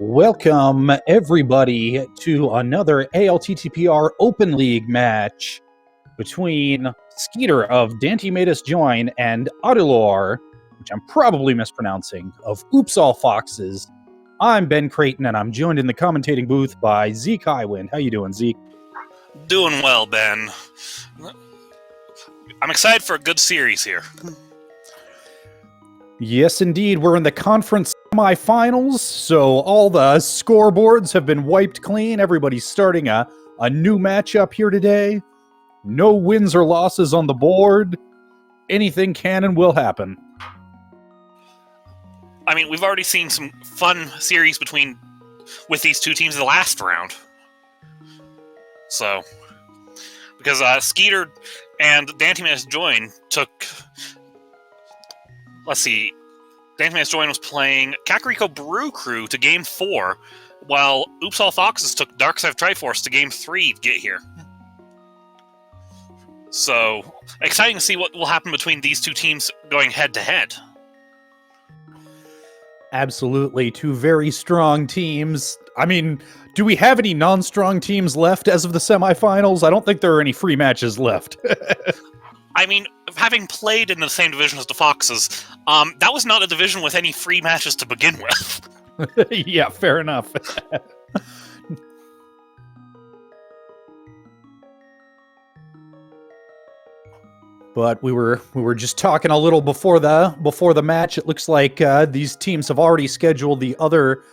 Welcome, everybody, to another ALTTPR Open League match between Skeeter of Daaanty Made Us Join and Audilor, which I'm probably mispronouncing, of Oops All Foxes. I'm Ben Creighton, and I'm joined in the commentating booth by Zeke Highwind. How you doing, Zeke? Doing well, Ben. I'm excited for a good series here. Yes, indeed. We're in the conference semifinals, so all the scoreboards have been wiped clean. Everybody's starting a new matchup here today. No wins or losses on the board. Anything can and will happen. I mean, we've already seen some fun series with these two teams in the last round. So, because Skeeter and Daaanty Made Us Join took... Let's see. Daaanty Made Us Join was playing Kakariko Brew Crew to Game 4, while Oops All Foxes took Dark Side of Triforce to Game 3 to get here. So, exciting to see what will happen between these two teams going head-to-head. Absolutely. Two very strong teams. I mean, do we have any non-strong teams left as of the semifinals? I don't think there are any free matches left. I mean, having played in the same division as the Foxes, that was not a division with any free matches to begin with. Yeah, fair enough. But we were just talking a little before the match. It looks like these teams have already scheduled the other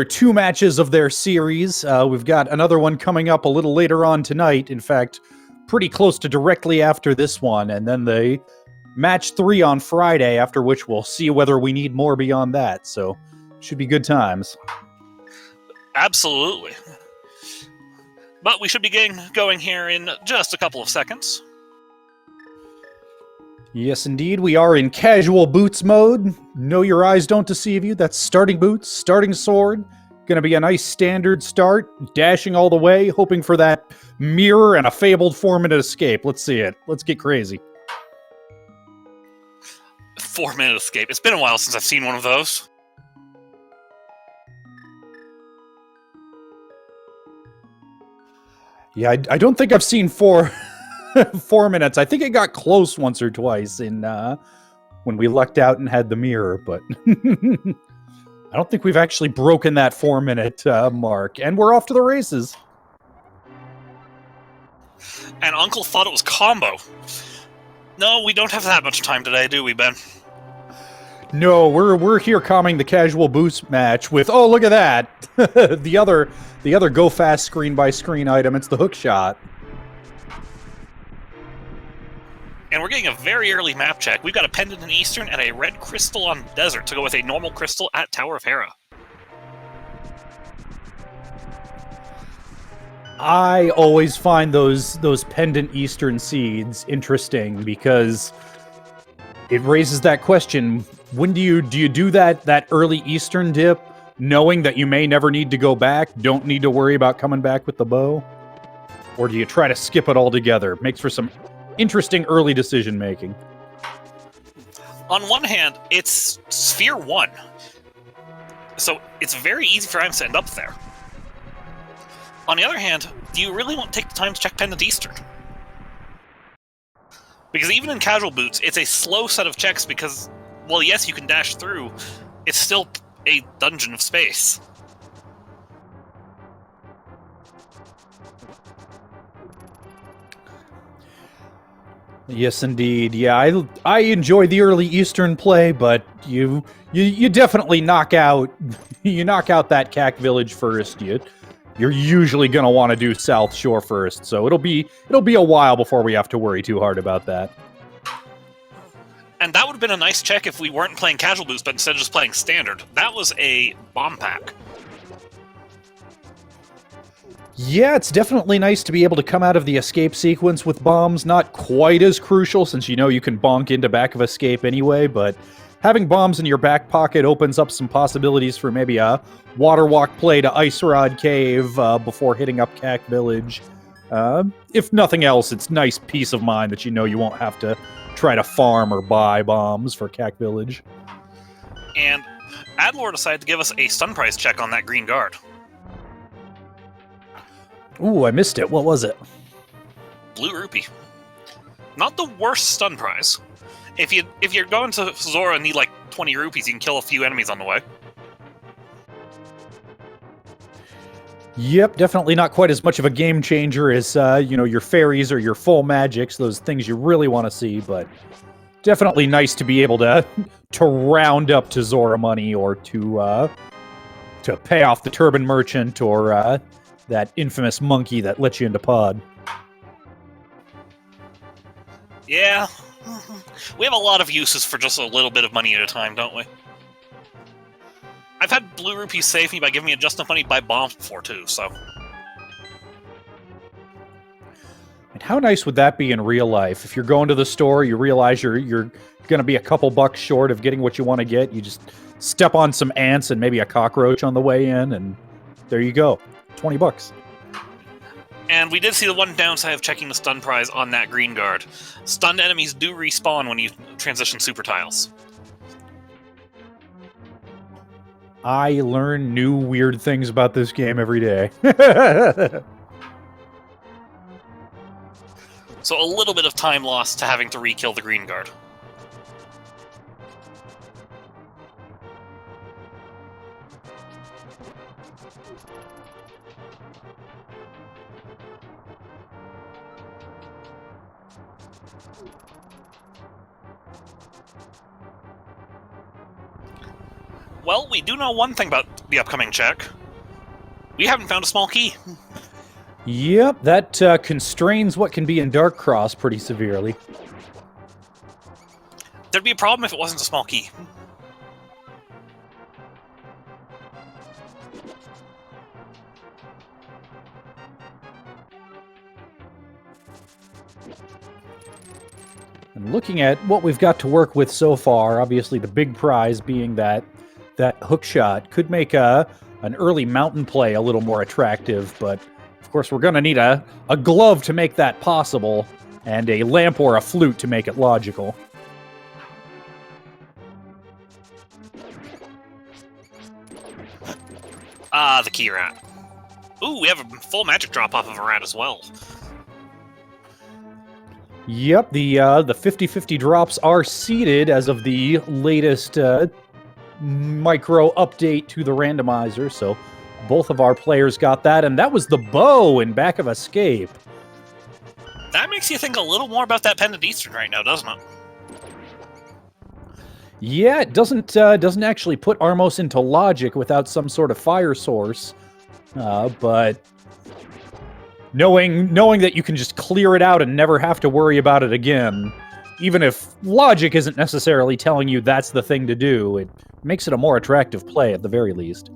two matches of their series. We've got another one coming up a little later on tonight. In fact, pretty close to directly after this one, and then the match 3 on Friday, after which we'll see whether we need more beyond that. So, should be good times. Absolutely. But we should be getting going here in just a couple of seconds. Yes, indeed. We are in casual boots mode. Know your eyes don't deceive you. That's starting boots, starting sword. Gonna be a nice standard start. Dashing all the way, hoping for that mirror and a fabled 4-minute escape. Let's see it. Let's get crazy. 4-minute escape. It's been a while since I've seen one of those. Yeah, I don't think I've seen 4 minutes. I think it got close once or twice in when we lucked out and had the mirror, but I don't think we've actually broken that 4-minute mark. And we're off to the races. And Uncle thought it was combo. No, we don't have that much time today, do we, Ben? No, we're here calming the casual boost match with, oh, look at that. the other go fast screen by screen item. It's the hook shot. And we're getting a very early map check. We've got a pendant in Eastern and a red crystal on Desert to go with a normal crystal at Tower of Hera. I always find those pendant Eastern seeds interesting because it raises that question. When do you do that early Eastern dip, knowing that you may never need to go back, don't need to worry about coming back with the bow? Or do you try to skip it altogether? Makes for some interesting early decision making. On one hand, it's Sphere 1, so it's very easy for items to end up there. On the other hand, do you really want to take the time to check Pendant Eastern? Because even in casual boots, it's a slow set of checks because, well, yes, you can dash through, it's still a dungeon of space. Yes, indeed. Yeah, I enjoy the early Eastern play, but you definitely knock out that CAC village first. You're usually going to want to do South Shore first, so it'll be a while before we have to worry too hard about that. And that would have been a nice check if we weren't playing casual boots, but instead of just playing standard. That was a bomb pack. Yeah, it's definitely nice to be able to come out of the escape sequence with bombs. Not quite as crucial, since you know you can bonk into back of escape anyway, but having bombs in your back pocket opens up some possibilities for maybe a water walk play to Ice Rod Cave before hitting up CAC Village. If nothing else, it's nice peace of mind that you know you won't have to try to farm or buy bombs for CAC Village. And Adlor decided to give us a stun price check on that green guard. Ooh, I missed it. What was it? Blue rupee. Not the worst stun prize. If you're going to Zora and need like 20 rupees, you can kill a few enemies on the way. Yep, definitely not quite as much of a game changer as, your fairies or your full magics, those things you really want to see, but definitely nice to be able to round up to Zora money or to pay off the turban merchant or that infamous monkey that let you into pod. Yeah, we have a lot of uses for just a little bit of money at a time, don't we? I've had blue rupees save me by giving me just enough money to buy bombs before, too, so... And how nice would that be in real life? If you're going to the store, you realize you're going to be a couple bucks short of getting what you want to get, you just step on some ants and maybe a cockroach on the way in, and there you go. 20 bucks. And we did see the one downside of checking the stun prize on that green guard. Stunned enemies do respawn when you transition super tiles. I learn new weird things about this game every day. So a little bit of time lost to having to re-kill the green guard. Well, we do know one thing about the upcoming check. We haven't found a small key. Yep, that constrains what can be in Dark Cross pretty severely. There'd be a problem if it wasn't a small key. And looking at what we've got to work with so far, obviously the big prize being that hook shot could make an early mountain play a little more attractive, but of course we're going to need a glove to make that possible, and a lamp or a flute to make it logical. Ah, the key rat. Ooh, we have a full magic drop off of a rat as well. Yep, the 50-50 drops are seeded as of the latest micro update to the randomizer, so both of our players got that, and that was the bow in back of Escape. That makes you think a little more about that Pendant Eastern right now, doesn't it? Yeah, it doesn't actually put Armos into logic without some sort of fire source, but knowing that you can just clear it out and never have to worry about it again, even if logic isn't necessarily telling you that's the thing to do, it makes it a more attractive play at the very least.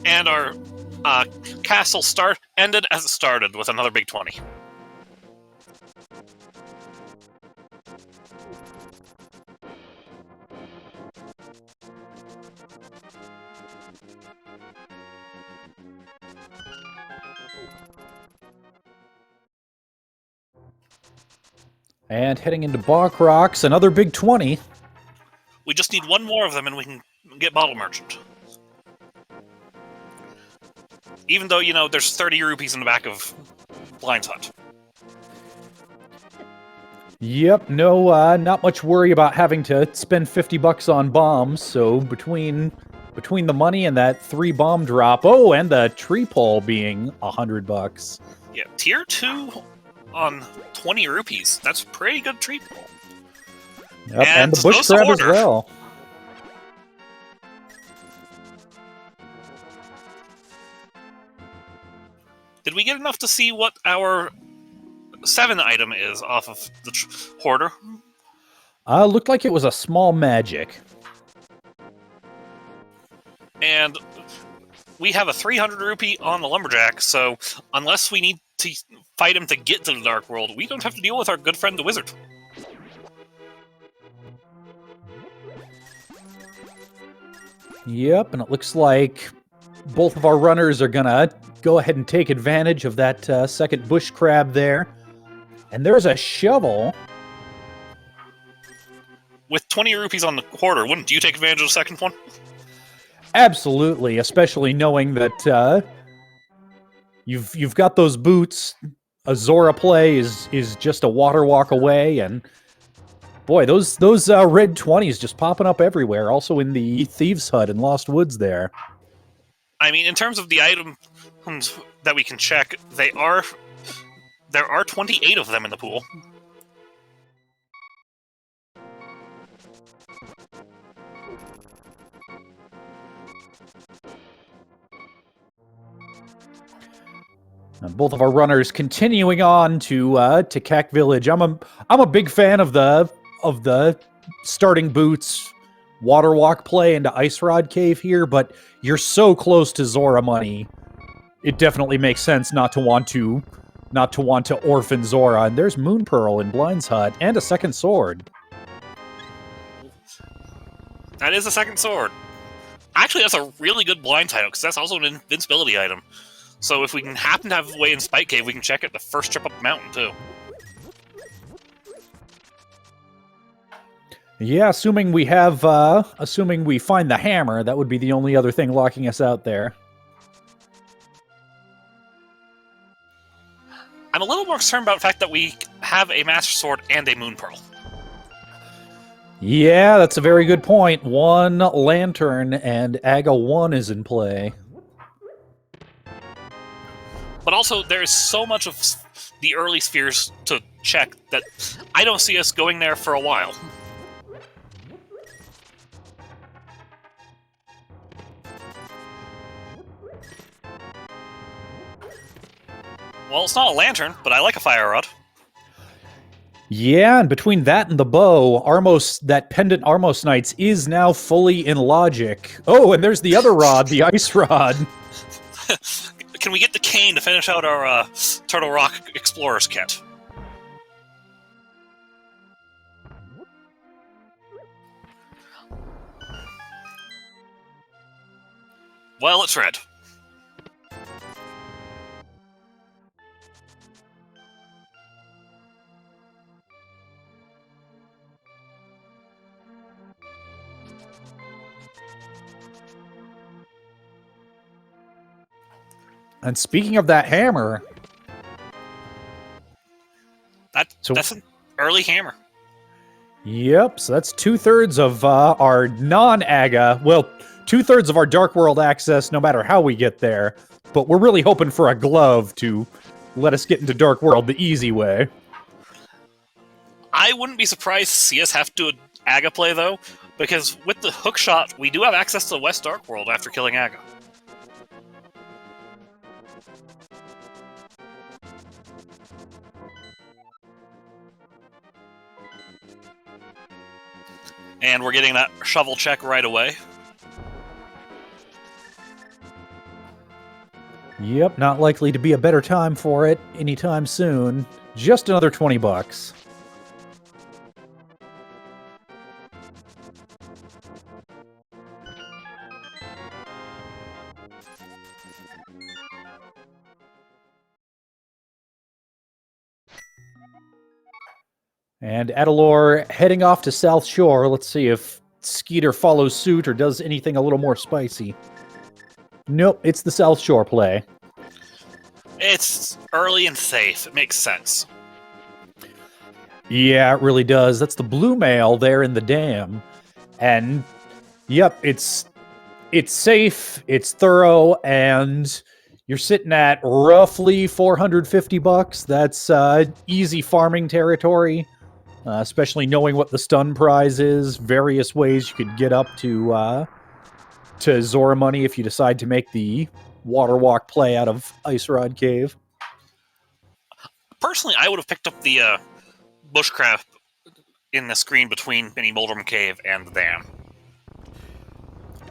And our castle ended as it started with another big 20. And heading into Bach Rocks, another big 20. We just need one more of them and we can get Bottle Merchant. Even though, there's 30 rupees in the back of Blind's Hut. Yep, no, not much worry about having to spend 50 bucks on bombs, so between the money and that 3 bomb drop, oh, and the tree pole being 100 bucks. Yeah, tier 2 on 20 rupees. That's pretty good tree pole. Yep, and the bush crab as well. Did we get enough to see what our 7 item is off of the hoarder? Looked like it was a small magic. And we have a 300 rupee on the lumberjack, so unless we need to fight him to get to the Dark World, we don't have to deal with our good friend the wizard. Yep, and it looks like both of our runners are gonna go ahead and take advantage of that second bush crab there. And there's a shovel. 20 rupees on the quarter, wouldn't you take advantage of the second one? Absolutely, especially knowing that you've got those boots. A Zora play is just a water walk away, and boy, those red 20s just popping up everywhere. Also in the Thieves Hut in Lost Woods there. I mean, in terms of the items that we can check, there are 28 of them in the pool. And both of our runners continuing on to Kak Village. I'm a big fan of the starting boots water walk play into Ice Rod Cave here, but you're so close to Zora money. It definitely makes sense not to want to orphan Zora. And there's Moon Pearl in Blind's Hut and a second sword. That is a second sword. Actually, that's a really good blind item, because that's also an invincibility item. So if we can happen to have a way in Spike Cave, we can check it the first trip up the mountain, too. Yeah, assuming we find the hammer, that would be the only other thing locking us out there. I'm a little more concerned about the fact that we have a Master Sword and a Moon Pearl. Yeah, that's a very good point. One lantern and Aga 1 is in play. But also, there is so much of the early spheres to check that I don't see us going there for a while. Well, it's not a lantern, but I like a fire rod. Yeah, and between that and the bow, that pendant Armos Knights is now fully in logic. Oh, and there's the other rod, the ice rod. Can we get the cane to finish out our Turtle Rock Explorer's kit? Well, it's red. And speaking of that hammer... That's an early hammer. Yep, so that's 2/3 of our non-Aga... Well, 2/3 of our Dark World access, no matter how we get there. But we're really hoping for a glove to let us get into Dark World the easy way. I wouldn't be surprised to see us have to do an Aga play, though, because with the hookshot, we do have access to the West Dark World after killing Aga. And we're getting that shovel check right away. Yep, not likely to be a better time for it anytime soon. Just another 20 bucks. And Adalor heading off to South Shore. Let's see if Skeeter follows suit or does anything a little more spicy. Nope, it's the South Shore play. It's early and safe. It makes sense. Yeah, it really does. That's the blue mail there in the dam. And, yep, it's safe, it's thorough, and you're sitting at roughly 450 bucks. That's easy farming territory. Especially knowing what the stun prize is, various ways you could get up to Zora money if you decide to make the water walk play out of Ice Rod Cave. Personally, I would have picked up the bushcraft in the screen between Mini Moldrum Cave and the dam.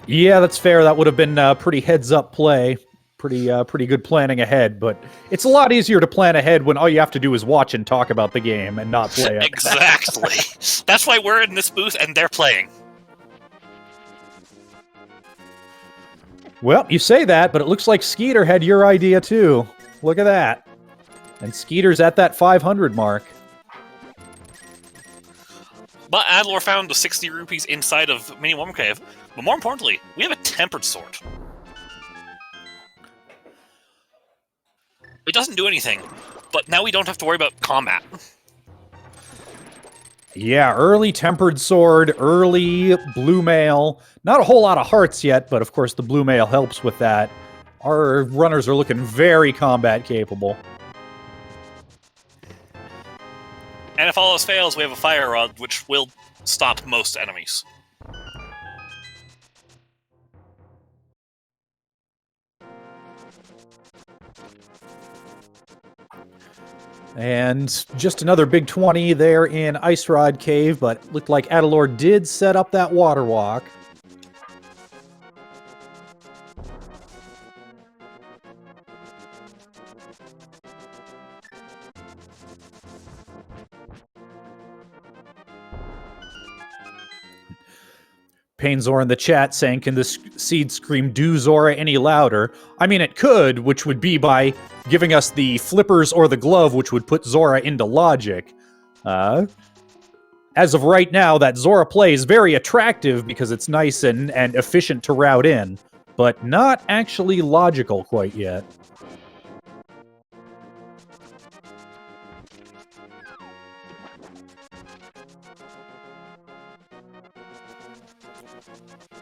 Yeah, that's fair. That would have been a pretty heads-up play. Pretty good planning ahead, but it's a lot easier to plan ahead when all you have to do is watch and talk about the game and not play it. Exactly. That's why we're in this booth and they're playing. Well, you say that, but it looks like Skeeter had your idea too. Look at that. And Skeeter's at that 500 mark. But Adlor found the 60 rupees inside of Mini Worm Cave. But more importantly, we have a tempered sword. It doesn't do anything, but now we don't have to worry about combat. Yeah, early tempered sword, early blue mail. Not a whole lot of hearts yet, but of course the blue mail helps with that. Our runners are looking very combat capable. And if all else fails, we have a fire rod, which will stop most enemies. And just another big 20 there in Ice Rod Cave, but looked like Adalor did set up that water walk. Pain Zora in the chat saying, can this seed scream do Zora any louder? I mean, it could, which would be by giving us the flippers or the glove, which would put Zora into logic. As of right now, that Zora play is very attractive because it's nice and efficient to route in, but not actually logical quite yet.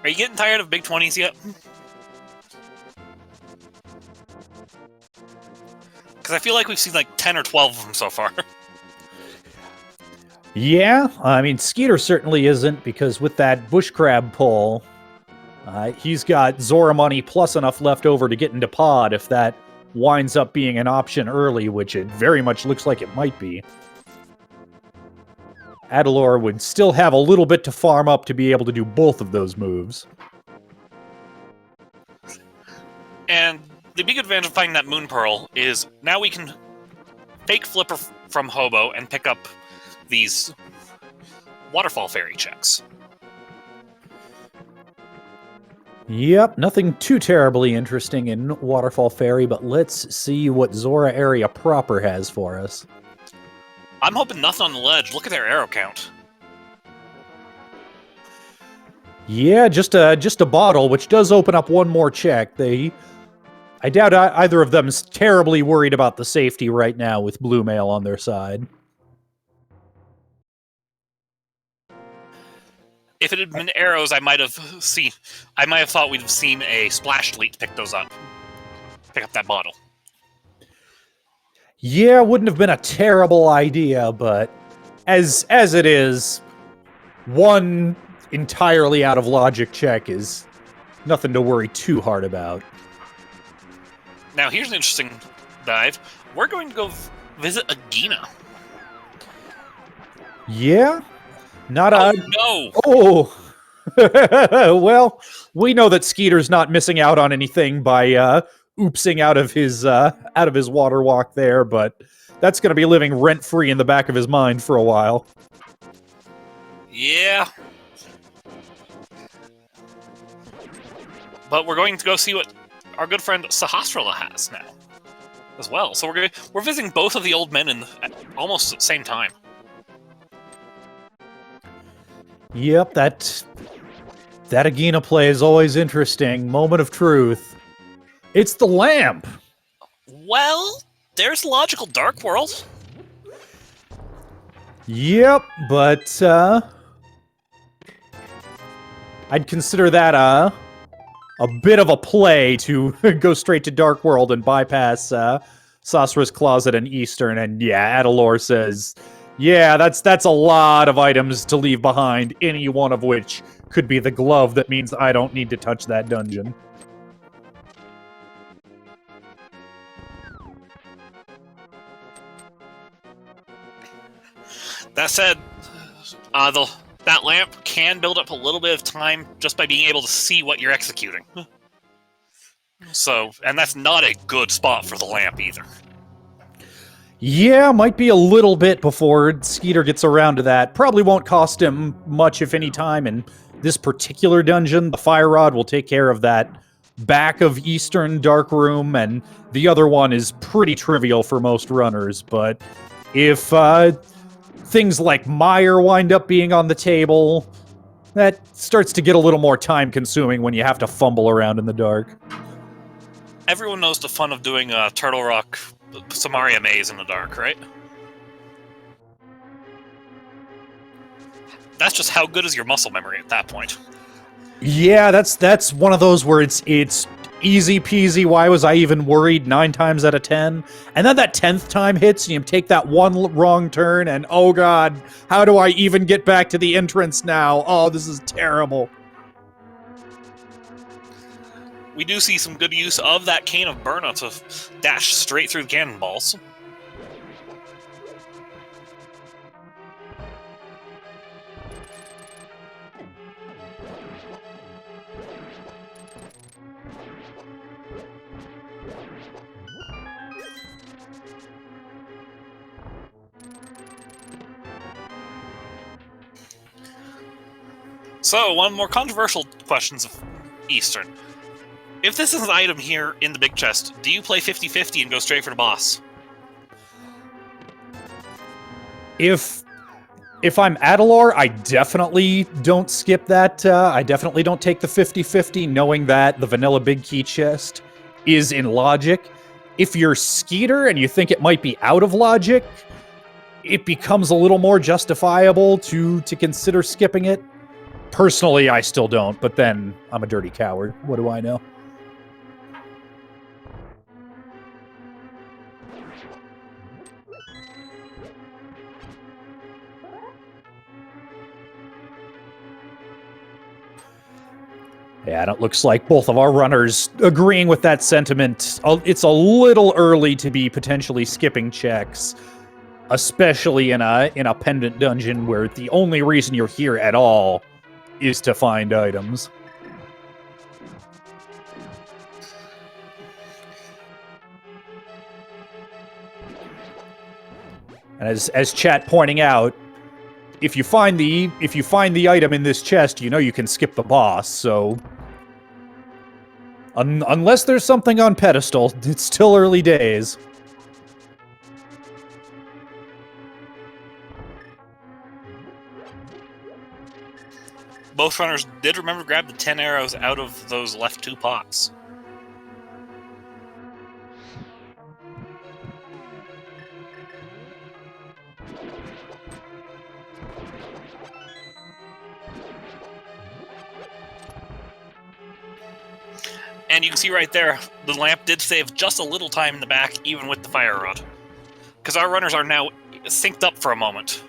Are you getting tired of big 20s yet? Because I feel like we've seen like 10 or 12 of them so far. Yeah, I mean, Skeeter certainly isn't, because with that bush crab pull, he's got Zora money plus enough left over to get into pod if that winds up being an option early, which it very much looks like it might be. Adalor would still have a little bit to farm up to be able to do both of those moves. And the big advantage of finding that Moon Pearl is now we can fake Flipper from Hobo and pick up these Waterfall Fairy checks. Yep, nothing too terribly interesting in Waterfall Fairy, but let's see what Zora area proper has for us. I'm hoping nothing on the ledge. Look at their arrow count. Yeah, just a bottle, which does open up one more check. I doubt either of them's terribly worried about the safety right now with Blue Mail on their side. If it had been arrows, I might have thought we'd have seen a splash delete pick those up. Pick up that bottle. Yeah, wouldn't have been a terrible idea, but as it is, one entirely out of logic check is nothing to worry too hard about. Now, here's an interesting dive. We're going to go visit Agahnim. Yeah? Not a... Oh, no! Oh! Well, we know that Skeeter's not missing out on anything by oopsing out of his water walk there, but that's going to be living rent-free in the back of his mind for a while. Yeah. But we're going to go see what our good friend Sahasrara has now, as well. So we're visiting both of the old men at almost at the same time. Yep, that Agahnim play is always interesting. Moment of truth. It's the lamp! Well, there's logical Dark World. Yep, but, I'd consider that, a bit of a play to go straight to Dark World and bypass, Sasra's Closet and Eastern, and yeah, Adalor says, yeah, that's a lot of items to leave behind, any one of which could be the glove that means I don't need to touch that dungeon. That said, that lamp can build up a little bit of time just by being able to see what you're executing. So, and that's not a good spot for the lamp either. Yeah, might be a little bit before Skeeter gets around to that. Probably won't cost him much, if any time, in this particular dungeon. The Fire Rod will take care of that back of Eastern Dark Room, and the other one is pretty trivial for most runners, but if things like Mire wind up being on the table. That starts to get a little more time-consuming when you have to fumble around in the dark. Everyone knows the fun of doing a Turtle Rock Samaria maze in the dark, right? That's just how good is your muscle memory at that point. Yeah, that's one of those where it's easy peasy. Why was I even worried 9 times out of 10? And then that 10th time hits, and you take that one wrong turn, and oh god, how do I even get back to the entrance now? Oh, this is terrible. We do see some good use of that Cane of Burna to dash straight through the cannonballs. So, one more controversial questions of Eastern. If this is an item here in the big chest, do you play 50-50 and go straight for the boss? If I'm Adalor, I definitely don't skip that. I definitely don't take the 50-50, knowing that the vanilla big key chest is in logic. If you're Skeeter and you think it might be out of logic, it becomes a little more justifiable to consider skipping it. Personally, I still don't, but then I'm a dirty coward. What do I know? Yeah, and it looks like both of our runners agreeing with that sentiment. It's a little early to be potentially skipping checks, especially in a pendant dungeon where the only reason you're here at all is to find items. And as chat pointing out, if you find the item in this chest, you know you can skip the boss. So unless there's something on pedestal, it's still early days. Both runners did remember to grab the 10 arrows out of those left 2 pots. And you can see right there, the lamp did save just a little time in the back, even with the fire rod. Because our runners are now synced up for a moment.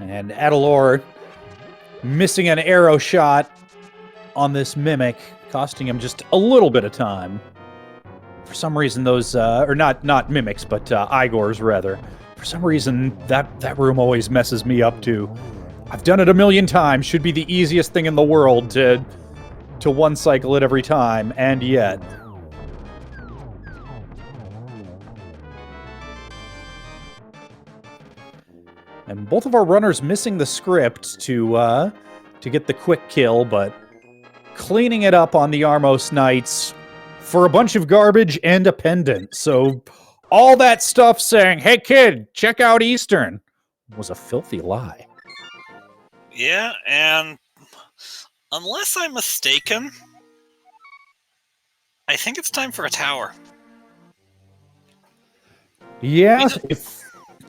And Adalor missing an arrow shot on this mimic, costing him just a little bit of time. For some reason, those, or not mimics, but Igors, rather. For some reason, that room always messes me up, too. I've done it a million times. Should be the easiest thing in the world to one cycle it every time, and yet. And both of our runners missing the script to get the quick kill, but cleaning it up on the Armos Knights for a bunch of garbage and a pendant. So all that stuff saying, "Hey kid, check out Eastern," was a filthy lie. Yeah, and unless I'm mistaken, I think it's time for a tower. Yeah,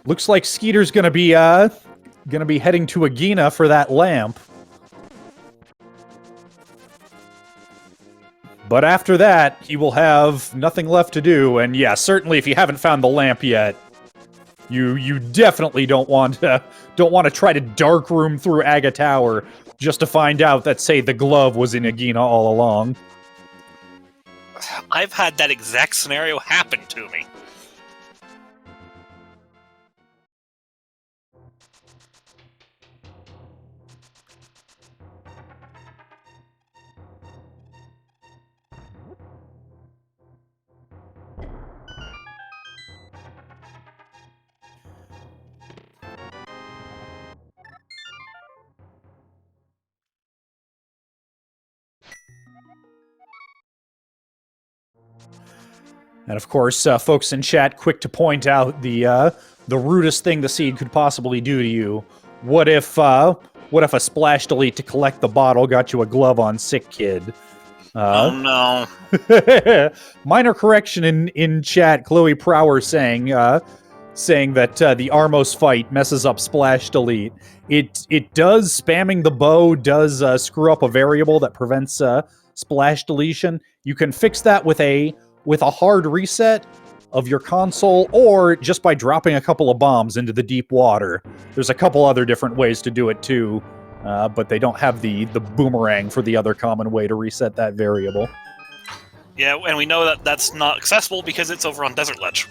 looks like Skeeter's gonna be heading to Agahnim for that lamp. But after that, he will have nothing left to do, and yeah, certainly if you haven't found the lamp yet, you definitely don't want to try to dark room through Aga Tower just to find out that, say, the glove was in Agahnim all along. I've had that exact scenario happen to me. And of course, folks in chat quick to point out the rudest thing the seed could possibly do to you. What if a splash delete to collect the bottle got you a glove on sick kid? Oh no. Minor correction in chat, Chloe Prower saying that the Armos fight messes up splash delete. It does. Spamming the bow does screw up a variable that prevents splash deletion. You can fix that with a hard reset of your console, or just by dropping a couple of bombs into the deep water. There's a couple other different ways to do it too, but they don't have the boomerang for the other common way to reset that variable. Yeah, and we know that that's not accessible because it's over on Desert Ledge.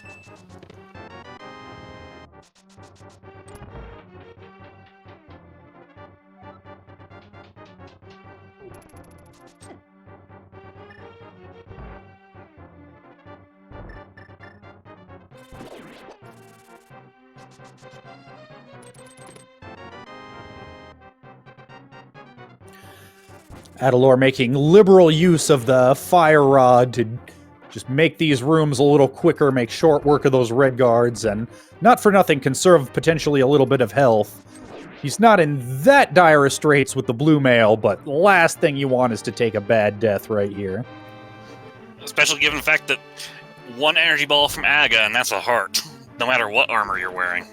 Adalor making liberal use of the fire rod to just make these rooms a little quicker, make short work of those red guards, and not for nothing conserve potentially a little bit of health. He's not in that dire straits with the blue mail, but last thing you want is to take a bad death right here. Especially given the fact that one energy ball from Aga, and that's a heart, no matter what armor you're wearing.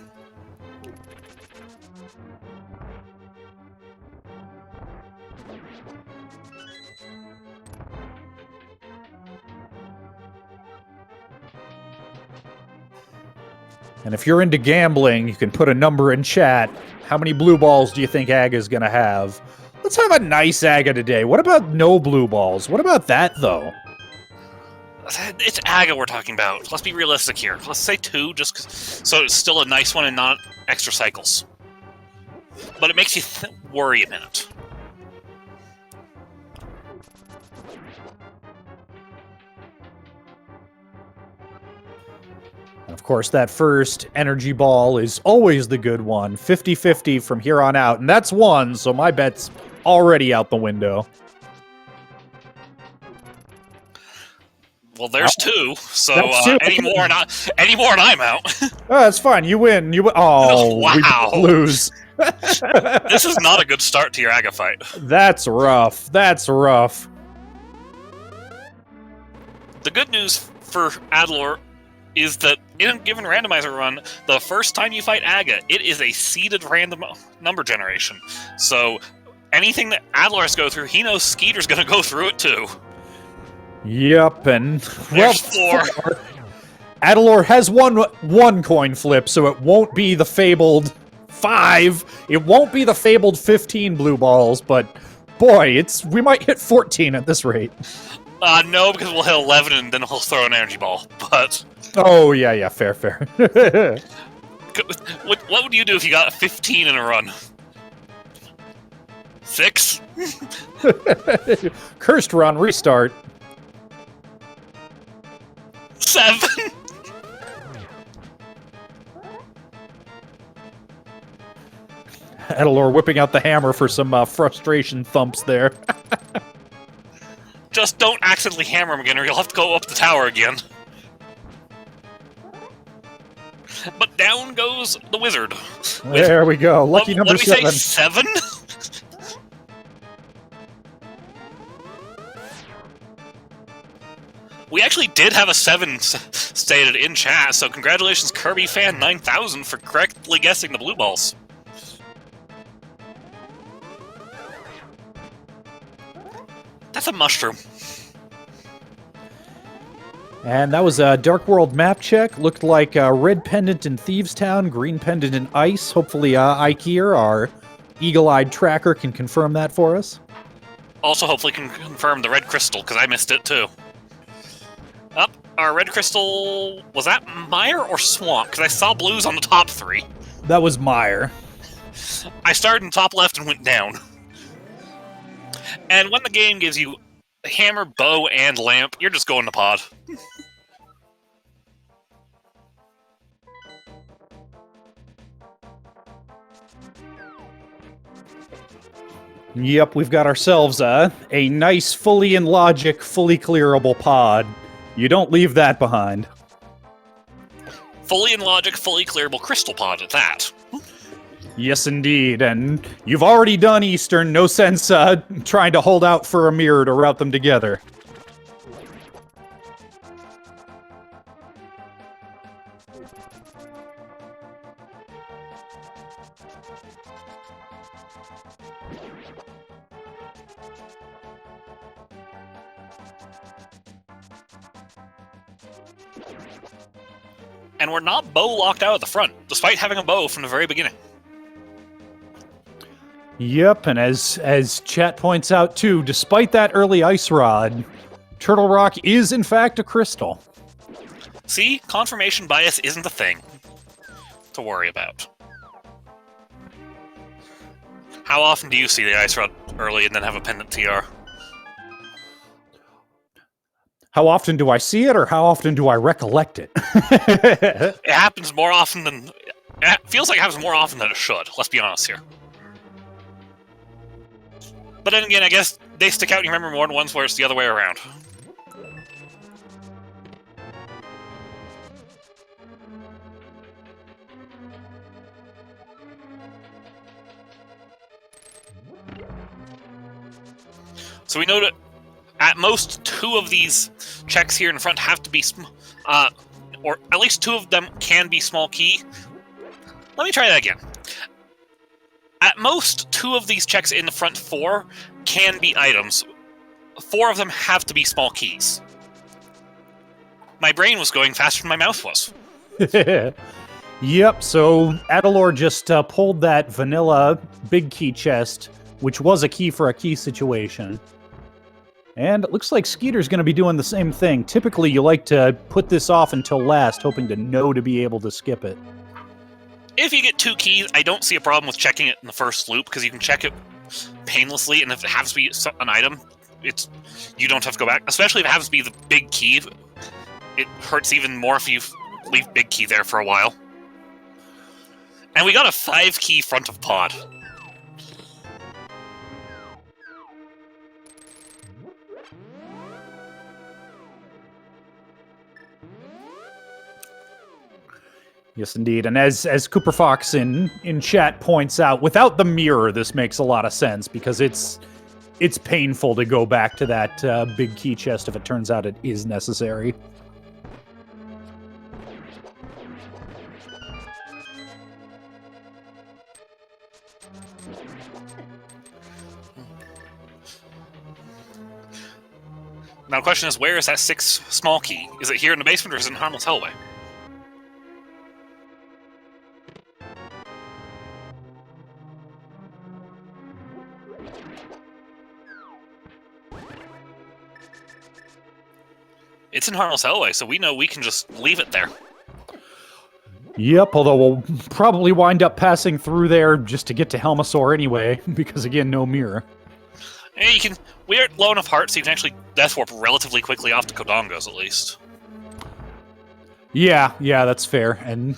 And if you're into gambling, you can put a number in chat. How many blue balls do you think Aga's gonna have? Let's have a nice Aga today. What about no blue balls? What about that, though? It's Aga we're talking about. Let's be realistic here. Let's say 2, just so it's still a nice one and not extra cycles. But it makes you worry a minute. Of course, that first energy ball is always the good one. 50-50 from here on out. And that's 1, so my bet's already out the window. Well, there's 2, so That's 2. any more and I'm out. Oh, that's fine. You win. You win. Oh, wow. We lose. This is not a good start to your Aga fight. That's rough. That's rough. The good news for Adalor is that in a given randomizer run, the first time you fight Aga, it is a seeded random number generation. So anything that Adalor has to go through, he knows Skeeter's going to go through it too. Yep, and there's 4. Adalor has one coin flip, so it won't be the fabled 5. It won't be the fabled 15 blue balls, but boy, we might hit 14 at this rate. No, because we'll hit 11 and then he'll throw an energy ball. But oh yeah, fair. What would you do if you got 15 in a run? 6? Cursed run, restart. 7? Adalor whipping out the hammer for some frustration thumps there. Just don't accidentally hammer him again or you'll have to go up the tower again. But down goes the wizard. There we go. Lucky number 7. What did we say, 7? We actually did have a 7 stated in chat, so congratulations Kirby Fan 9000 for correctly guessing the blue balls. That's a mushroom. And that was a Dark World map check. Looked like a red pendant in Thieves Town, green pendant in Ice. Hopefully Ike here, our eagle-eyed tracker, can confirm that for us. Also hopefully can confirm the red crystal, because I missed it too. Up, our red crystal... Was that Mire or Swamp? Because I saw blues on the top 3. That was Mire. I started in top left and went down. And when the game gives you hammer, bow, and lamp, you're just going to pod. Yep, we've got ourselves a nice, fully in logic, fully clearable pod. You don't leave that behind. Fully in logic, fully clearable crystal pod at that. Yes, indeed, and you've already done Eastern, no sense trying to hold out for a mirror to route them together. And we're not bow locked out at the front, despite having a bow from the very beginning. Yep, and as chat points out too, despite that early ice rod, Turtle Rock is in fact a crystal. See, confirmation bias isn't a thing to worry about. How often do you see the ice rod early and then have a pendant TR? How often do I see it, or how often do I recollect it? It happens more often than... It feels like it happens more often than it should, let's be honest here. But then again, I guess they stick out and you remember more than ones where it's the other way around. So we know that at most 2 of these checks here in front have to be, or at least 2 of them can be small key. Let me try that again. At most, 2 of these checks in the front 4 can be items. 4 of them have to be small keys. My brain was going faster than my mouth was. Yep, so Adalor just pulled that vanilla big key chest, which was a key for a key situation. And it looks like Skeeter's going to be doing the same thing. Typically, you like to put this off until last, hoping to know to be able to skip it. If you get 2 keys, I don't see a problem with checking it in the first loop, because you can check it painlessly, and if it happens to be an item, you don't have to go back. Especially if it happens to be the big key, it hurts even more if you leave big key there for a while. And we got a 5 key front of pod. Yes, indeed. And as Cooper Fox in chat points out, without the mirror, this makes a lot of sense, because it's painful to go back to that big key chest if it turns out it is necessary. Now the question is, where is that 6 small key? Is it here in the basement, or is it in Harmless Hellway? It's in Harmless Hellway, so we know we can just leave it there. Yep, although we'll probably wind up passing through there just to get to Helmasaur anyway, because again, no mirror. And we're low enough heart so you can actually death warp relatively quickly off to Kodongos, at least. Yeah, that's fair, and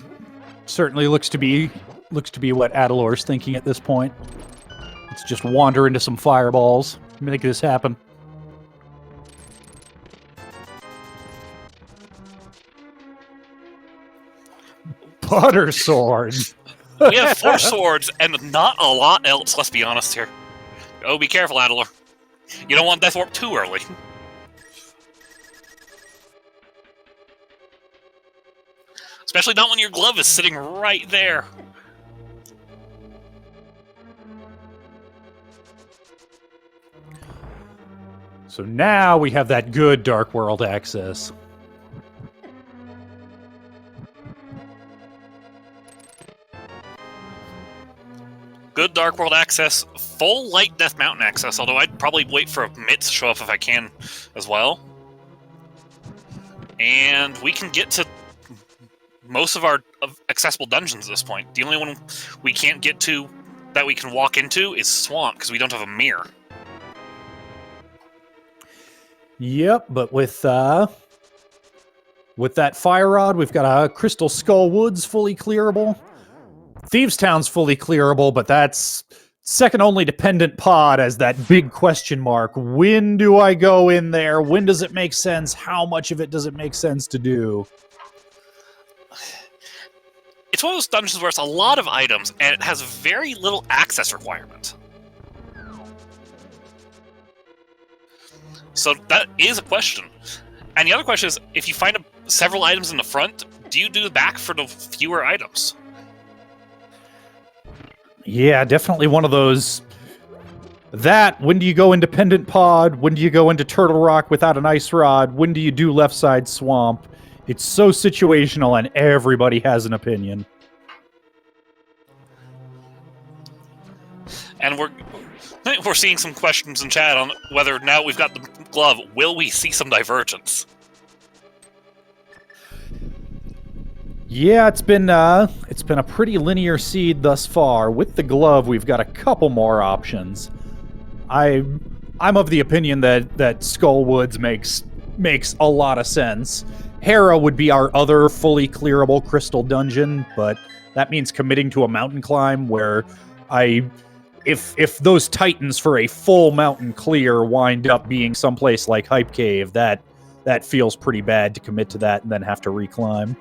certainly looks to be what Adalor's thinking at this point. Let's just wander into some fireballs, make this happen. Butter sword. We have 4 swords and not a lot else, let's be honest here. Oh, be careful, Adalor. You don't want death warp too early. Especially not when your glove is sitting right there. So now we have that good Dark World access. Good Dark World access, full Light Death Mountain access, although I'd probably wait for a Mitt to show up if I can as well. And we can get to most of our accessible dungeons at this point. The only one we can't get to that we can walk into is Swamp, because we don't have a mirror. Yep, but with that Fire Rod, we've got a Crystal Skull Woods fully clearable. Thieves Town's fully clearable, but that's second only dependent pod as that big question mark. When do I go in there? When does it make sense? How much of it does it make sense to do? It's one of those dungeons where it's a lot of items, and it has very little access requirement. So that is a question. And the other question is, if you find several items in the front, do you do the back for the fewer items? Yeah, definitely one of those. When do you go independent pod? When do you go into Turtle Rock without an ice rod? When do you do left side swamp? It's so situational, and everybody has an opinion. And we're seeing some questions in chat on whether now we've got the glove, will we see some divergence? Yeah, it's been a pretty linear seed thus far. With the glove, we've got a couple more options. I'm of the opinion that Skullwoods makes a lot of sense. Hera would be our other fully clearable crystal dungeon, but that means committing to a mountain climb where if those titans for a full mountain clear wind up being someplace like Hype Cave, that feels pretty bad to commit to that and then have to reclimb.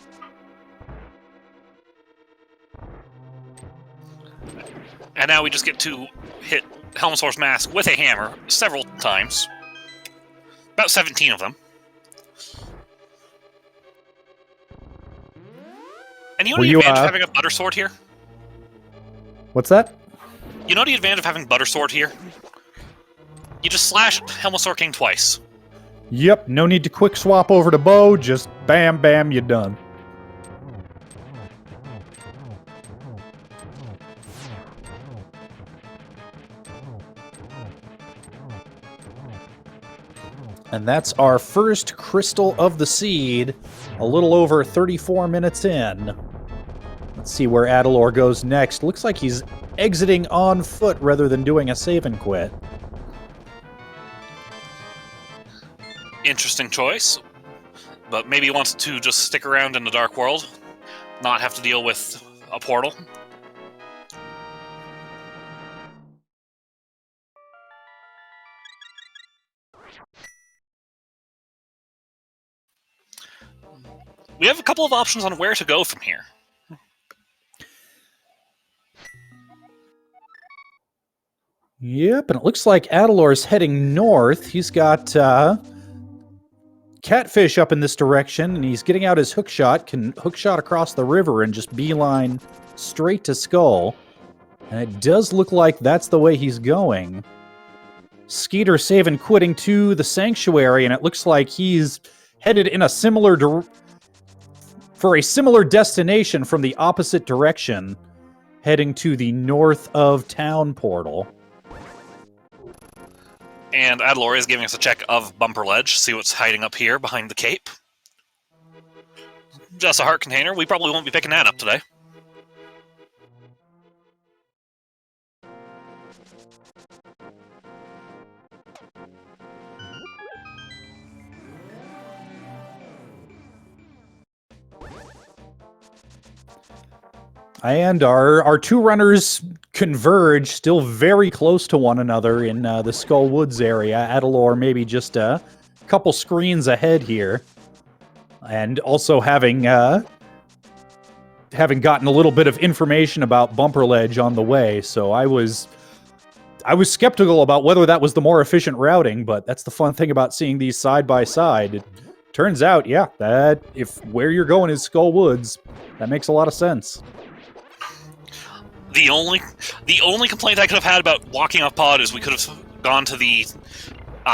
And now we just get to hit Helmosaur's mask with a hammer several times. About 17 of them. And you know the advantage of having a butter sword here? What's that? You know the advantage of having butter sword here? You just slash Helmosaur King twice. Yep, no need to quick swap over to bow, just bam, bam, you're done. And that's our first Crystal of the Seed, a little over 34 minutes in. Let's see where Adalor goes next. Looks like he's exiting on foot rather than doing a save and quit. Interesting choice. But maybe he wants to just stick around in the Dark World, not have to deal with a portal. We have a couple of options on where to go from here. Yep, and it looks like Adalor's heading north. He's got catfish up in this direction, and he's getting out his hookshot, can hookshot across the river and just beeline straight to Skull. And it does look like that's the way he's going. Skeeter saving quitting to the Sanctuary, and it looks like he's headed in a for a similar destination from the opposite direction, heading to the north of town portal. And Adalor is giving us a check of Bumper Ledge, see what's hiding up here behind the cape. Just a heart container. We probably won't be picking that up today. And our two runners converge, still very close to one another in the Skull Woods area. Adalor maybe just a couple screens ahead here. And also having gotten a little bit of information about Bumper Ledge on the way, so I was skeptical about whether that was the more efficient routing, but that's the fun thing about seeing these side by side. It turns out, yeah, that if where you're going is Skull Woods, that makes a lot of sense. The only complaint I could have had about walking off pod is we could have gone to the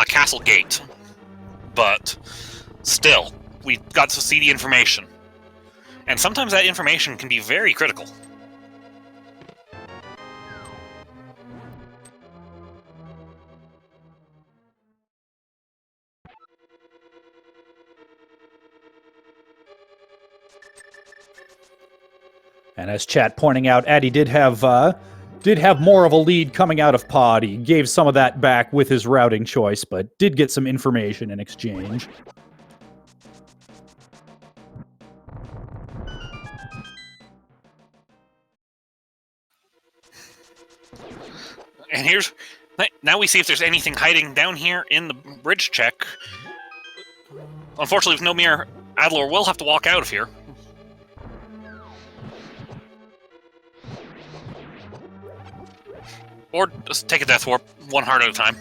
castle gate. But still, we got to see the information. And sometimes that information can be very critical. And as chat pointing out, Addy did have more of a lead coming out of pod. He gave some of that back with his routing choice, but did get some information in exchange. here's... Now we see if there's anything hiding down here in the bridge check. Unfortunately, with no Mire, Adler will have to walk out of here. Or just take a death warp, one heart at a time.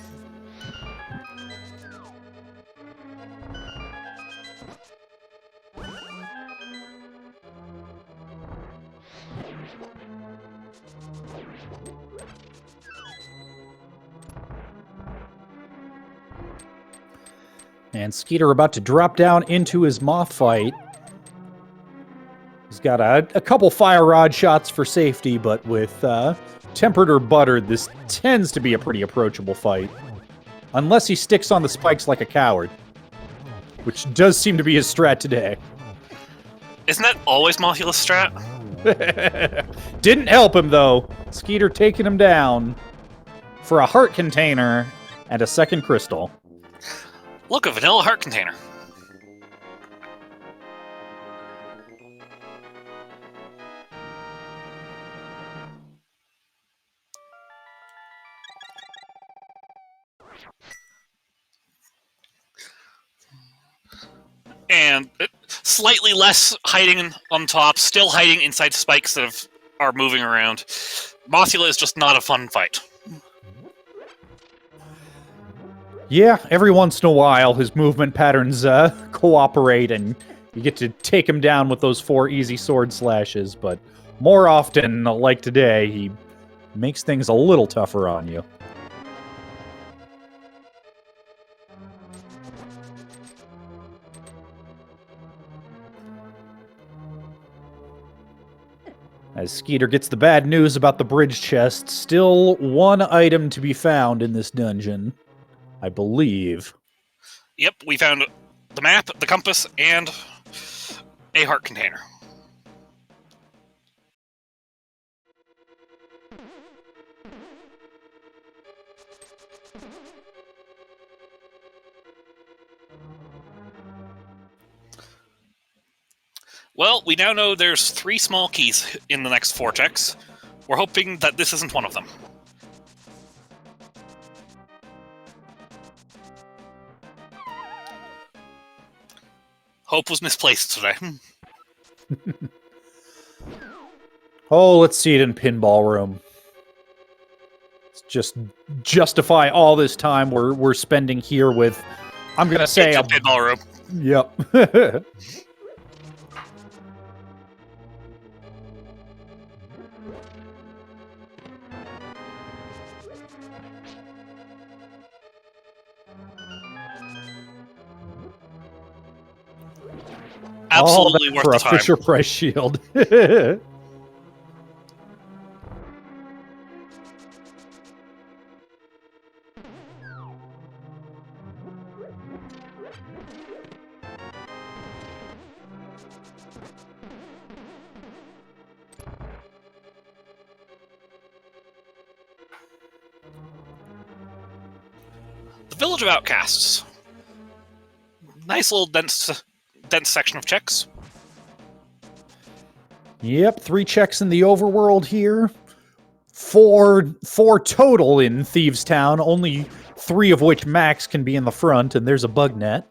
And Skeeter about to drop down into his moth fight. He's got a couple fire rod shots for safety, but with tempered or buttered, this tends to be a pretty approachable fight. Unless he sticks on the spikes like a coward. Which does seem to be his strat today. Isn't that always Mothula's strat? Didn't help him, though. Skeeter taking him down for a heart container and a second crystal. Look, a vanilla heart container. And slightly less hiding on top, still hiding inside spikes that are moving around. Mothula is just not a fun fight. Yeah, every once in a while, his movement patterns cooperate, and you get to take him down with those 4 easy sword slashes, but more often, like today, he makes things a little tougher on you. As Skeeter gets the bad news about the bridge chest, still one item to be found in this dungeon, I believe. Yep, we found the map, the compass, and a heart container. Well, we now know there's 3 small keys in the next 4 checks. We're hoping that this isn't one of them. Hope was misplaced today. Oh, let's see it in Pinball Room. Let's just justify all this time we're spending here with, I'm gonna say, a Pinball Room. Yep. Absolutely worth for the a time. Fisher Price shield. The Village of Outcasts. Nice little dense section of checks. Yep, 3 checks in the overworld here. 4 total in Thieves Town, only 3 of which max can be in the front, and there's a bug net.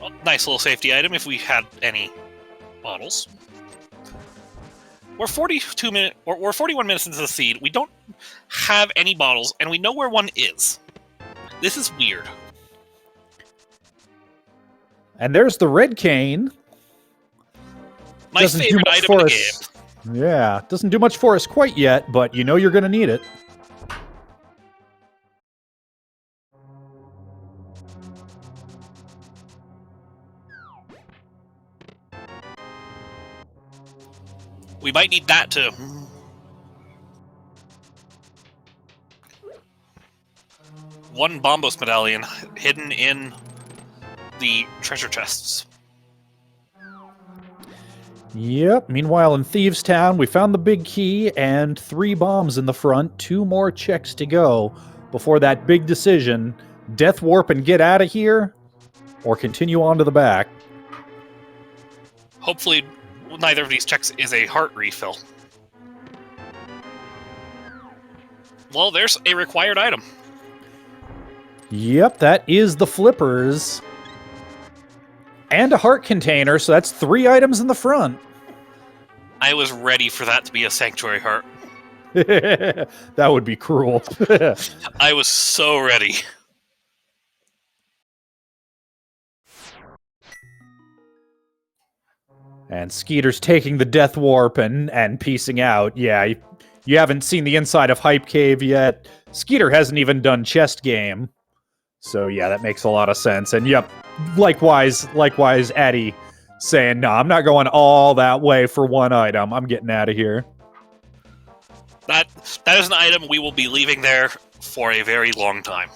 Well, nice little safety item if we had any bottles. We're 41 minutes into the seed. We don't have any bottles, and we know where one is. This is weird. And there's the red cane. My favorite item in the game. Yeah, doesn't do much for us quite yet, but you know you're going to need it. We might need that too. One Bombos medallion hidden in the treasure chests. Yep, meanwhile in Thieves Town, we found the big key and 3 bombs in the front, 2 more checks to go before that big decision. Death warp and get out of here, or continue on to the back. Hopefully, neither of these checks is a heart refill. Well, there's a required item. Yep, that is the flippers. And a heart container, so that's 3 items in the front. I was ready for that to be a sanctuary heart. That would be cruel. I was so ready. And Skeeter's taking the death warp and piecing out. Yeah, you haven't seen the inside of Hype Cave yet. Skeeter hasn't even done chest game. So yeah, that makes a lot of sense. And yep, likewise, Addy saying, no, I'm not going all that way for 1 item. I'm getting out of here. That is an item we will be leaving there for a very long time.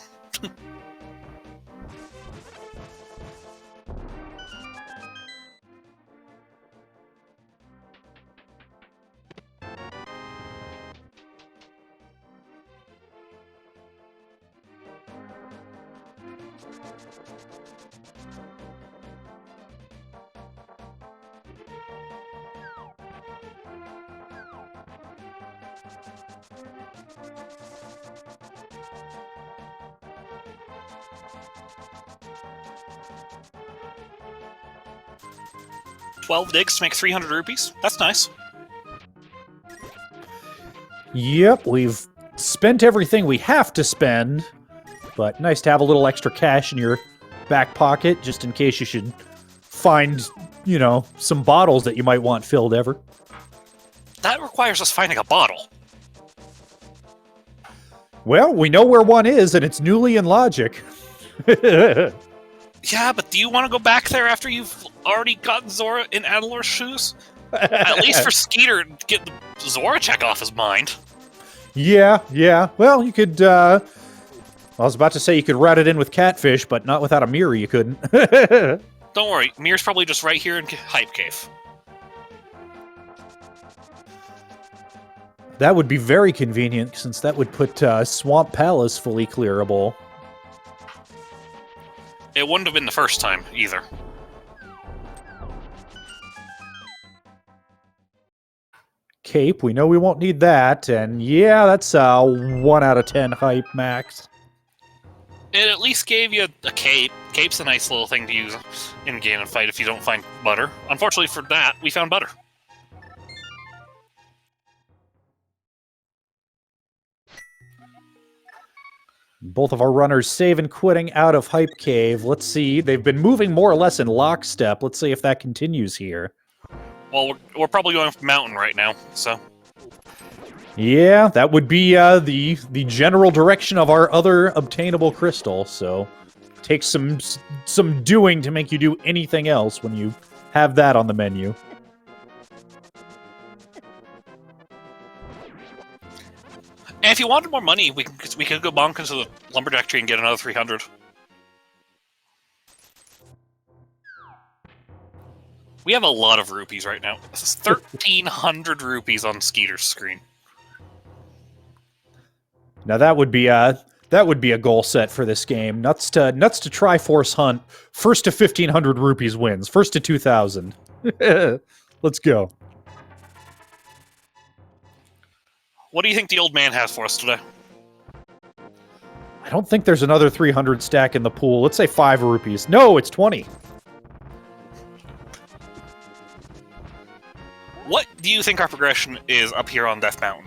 12 digs to make 300 rupees. That's nice. Yep, we've spent everything we have to spend, but nice to have a little extra cash in your back pocket, just in case you should find, you know, some bottles that you might want filled ever. That requires us finding a bottle. Well, we know where one is, and it's Newly in Logic. Yeah, but do you want to go back there after you've already gotten Zora in Adalor's shoes? At least for Skeeter, get the Zora check off his mind. Yeah. Well, you could, I was about to say you could rat it in with Catfish, but not without a Mire, you couldn't. Don't worry, Mire's probably just right here in Hype Cave. That would be very convenient, since that would put Swamp Palace fully clearable. It wouldn't have been the first time, either. Cape, we know we won't need that, and yeah, that's a 1 out of 10 hype max. It at least gave you a cape. Cape's a nice little thing to use in Ganon fight if you don't find butter. Unfortunately for that, we found butter. Both of our runners save and quitting out of Hype Cave. Let's see, they've been moving more or less in lockstep. Let's see if that continues here. Well, we're probably going for Mountain right now, so... Yeah, that would be the general direction of our other obtainable crystal, so... Takes some doing to make you do anything else when you have that on the menu. And if you wanted more money, we could go bonk into the Lumberjack tree and get another 300. We have a lot of rupees right now. This is 1,300 rupees on Skeeter's screen. Now that would be a goal set for this game. Nuts to Triforce Hunt. First to 1,500 rupees wins. First to 2,000. Let's go. What do you think the old man has for us today? I don't think there's another 300 stack in the pool. Let's say 5 rupees. No, it's 20. What do you think our progression is up here on Death Mountain?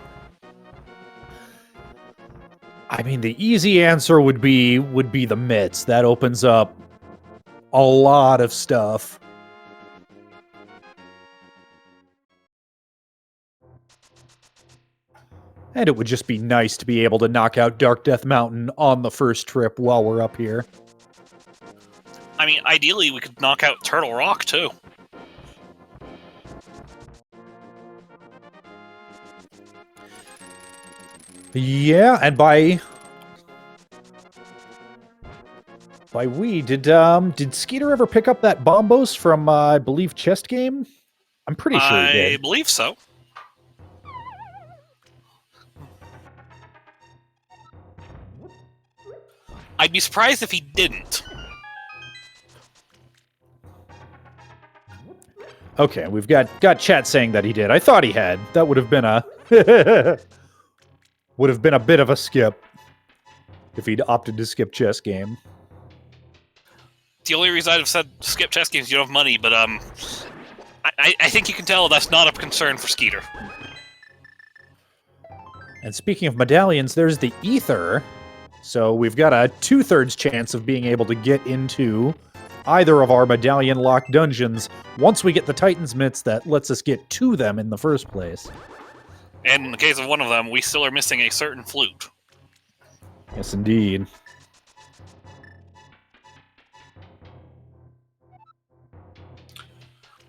I mean, the easy answer would be the mitts. That opens up a lot of stuff. And it would just be nice to be able to knock out Dark Death Mountain on the first trip while we're up here. I mean, ideally, we could knock out Turtle Rock, too. Yeah, and by we, did Skeeter ever pick up that Bombos from, I believe, Chest Game? I'm pretty sure he did. I believe so. I'd be surprised if he didn't. Okay, we've got chat saying that he did. I thought he had. That would have been a would have been a bit of a skip if he'd opted to skip chess game. The only reason I'd have said skip chess games, you don't have money, but I think you can tell that's not a concern for Skeeter. And speaking of medallions, there's the Ether. So we've got a 2/3 chance of being able to get into either of our medallion-locked dungeons once we get the Titan's Mitts that lets us get to them in the first place. And in the case of one of them, we still are missing a certain flute. Yes, indeed.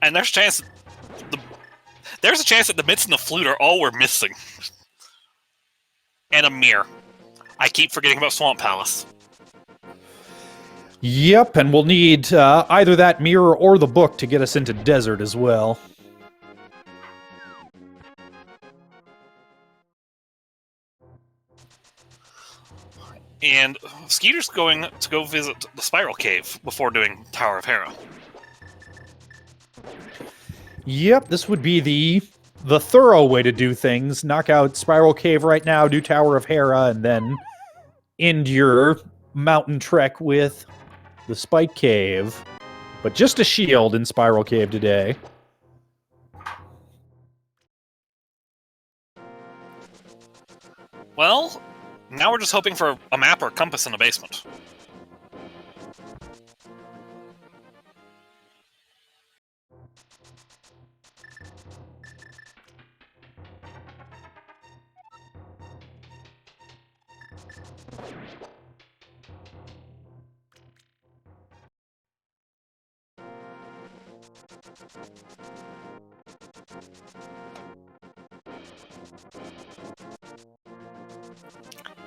And there's a chance that the mitts and the flute are all we're missing. And a mirror. I keep forgetting about Swamp Palace. Yep, and we'll need either that mirror or the book to get us into desert as well. And Skeeter's going to go visit the Spiral Cave before doing Tower of Hera. Yep, this would be the thorough way to do things. Knock out Spiral Cave right now, do Tower of Hera, and then end your mountain trek with the Spike Cave. But just a shield in Spiral Cave today. Well, now we're just hoping for a map or a compass in the basement.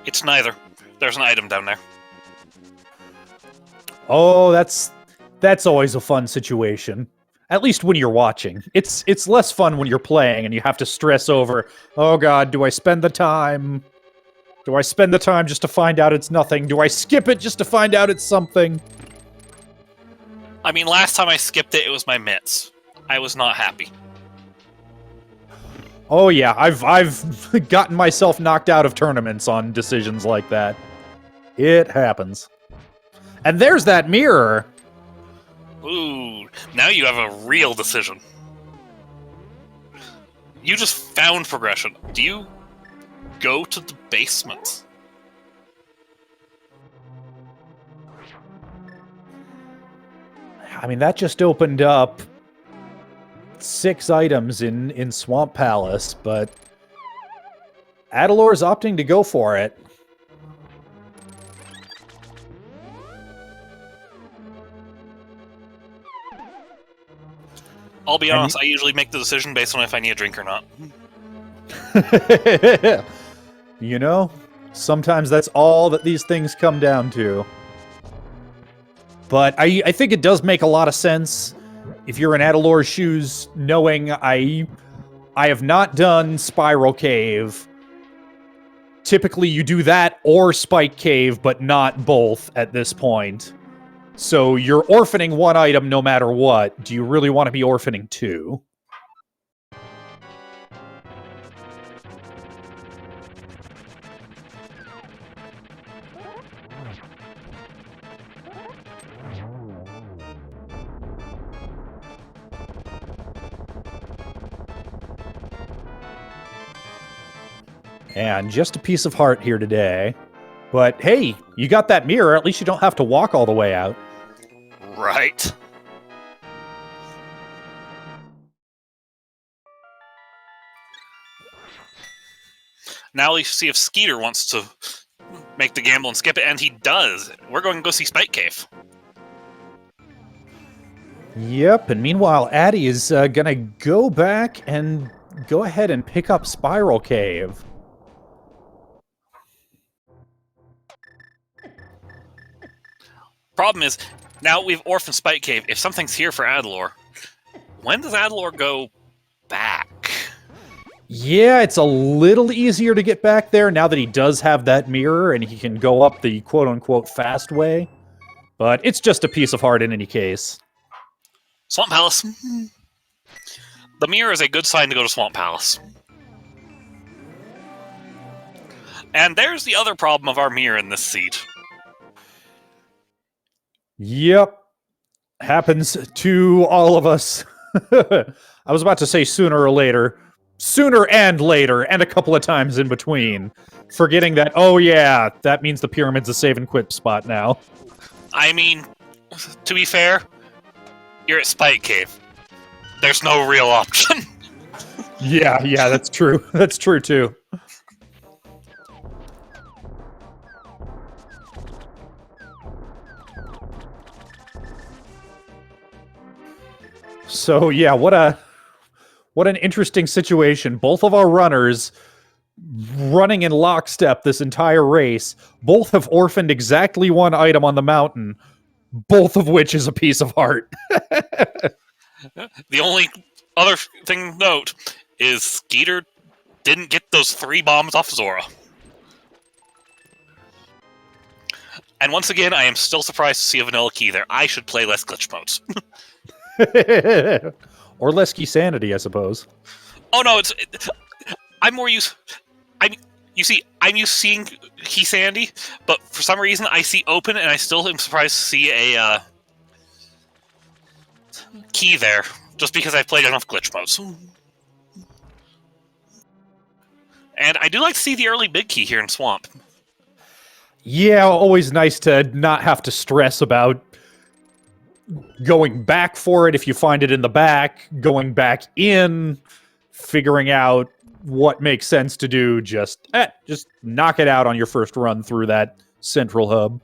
It's neither. There's an item down there. Oh, that's always a fun situation. At least when you're watching. It's less fun when you're playing and you have to stress over, oh god, do I spend the time? Do I spend the time just to find out it's nothing? Do I skip it just to find out it's something? I mean, last time I skipped it, it was my mitts. I was not happy. Oh yeah, I've gotten myself knocked out of tournaments on decisions like that. It happens. And there's that mirror! Ooh, now you have a real decision. You just found progression. Do you go to the basement? I mean, that just opened up 6 items in Swamp Palace, but Adalor's opting to go for it. I'll be honest, I usually make the decision based on if I need a drink or not. You know, sometimes that's all that these things come down to. But I think it does make a lot of sense if you're in Adalor's shoes, knowing I have not done Spiral Cave. Typically you do that or Spike Cave, but not both at this point. So you're orphaning one item no matter what. Do you really want to be orphaning 2? And just a piece of heart here today. But hey, you got that mirror, at least you don't have to walk all the way out. Right. Now we see if Skeeter wants to make the gamble and skip it, and he does. We're going to go see Spike Cave. Yep, and meanwhile, Addy is gonna go back and go ahead and pick up Spiral Cave. Problem is, now we've orphaned Spike Cave. If something's here for Adalor, when does Adalor go back? Yeah, it's a little easier to get back there now that he does have that mirror and he can go up the quote-unquote fast way. But it's just a piece of heart in any case. Swamp Palace. The mirror is a good sign to go to Swamp Palace. And there's the other problem of our Mire in this seed. Yep. Happens to all of us. I was about to say sooner or later. Sooner and later, and a couple of times in between. Forgetting that, oh yeah, that means the pyramid's a save and quit spot now. I mean, to be fair, you're at Spike Cave. There's no real option. Yeah, that's true. That's true, too. So, yeah, what an interesting situation. Both of our runners running in lockstep this entire race. Both have orphaned exactly one item on the mountain, both of which is a piece of art. The only other thing to note is Skeeter didn't get those 3 bombs off Zora. And once again, I am still surprised to see a vanilla key there. I should play less glitch modes. Or less key sanity, I suppose. Oh no, I'm more used. I'm used to seeing key sandy, but for some reason I see open, and I still am surprised to see a key there, just because I've played enough glitch modes. And I do like to see the early big key here in Swamp. Yeah, always nice to not have to stress about going back for it if you find it in the back, going back in, figuring out what makes sense to do. Just knock it out on your first run through that central hub.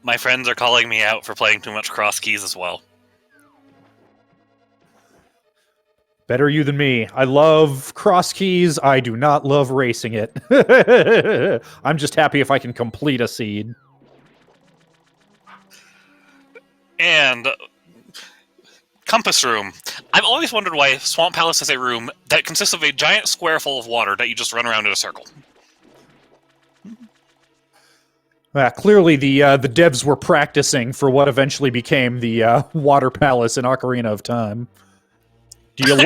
My friends are calling me out for playing too much cross keys as well. Better you than me. I love cross keys. I do not love racing it. I'm just happy if I can complete a seed. And compass room. I've always wondered why Swamp Palace has a room that consists of a giant square full of water that you just run around in a circle. Clearly, the devs were practicing for what eventually became the Water Palace in Ocarina of Time. Do you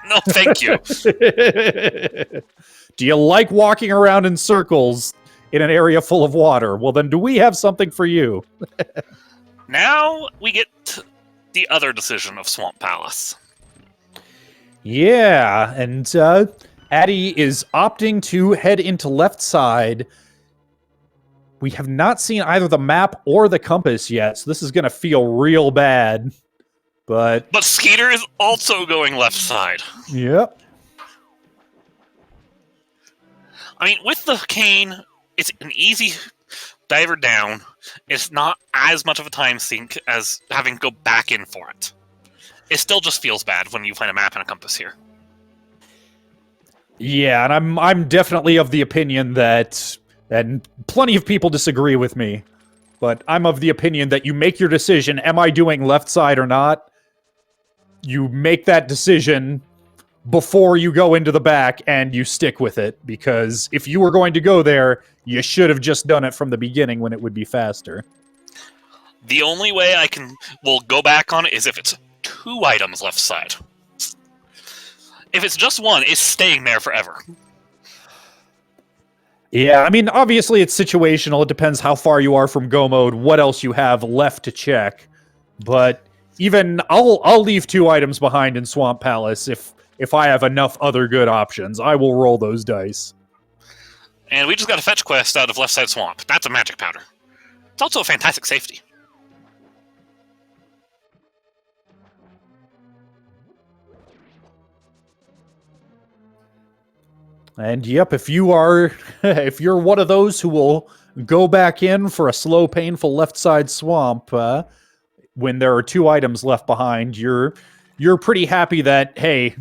No, thank you. Do you like walking around in circles in an area full of water? Well, then do we have something for you? Now we get the other decision of Swamp Palace. Yeah, and Addy is opting to head into left side. We have not seen either the map or the compass yet, so this is going to feel real bad. But Skeeter is also going left side. Yep. I mean, with the cane, it's an easy diver down. It's not as much of a time sink as having to go back in for it. It still just feels bad when you find a map and a compass here. Yeah, and I'm definitely of the opinion that, and plenty of people disagree with me, but I'm of the opinion that you make your decision, am I doing left side or not? You make that decision before you go into the back, and you stick with it, because if you were going to go there, you should have just done it from the beginning when it would be faster. The only way will go back on it is if it's 2 items left side. If it's just one, it's staying there forever. Yeah, I mean, obviously it's situational. It depends how far you are from go mode, what else you have left to check. But even I'll leave 2 items behind in Swamp Palace if I have enough other good options. I will roll those dice. And we just got a fetch quest out of Left Side Swamp. That's a magic powder. It's also a fantastic safety. And yep, if you're one of those who will go back in for a slow, painful left side swamp, when there are 2 items left behind, you're pretty happy that, hey,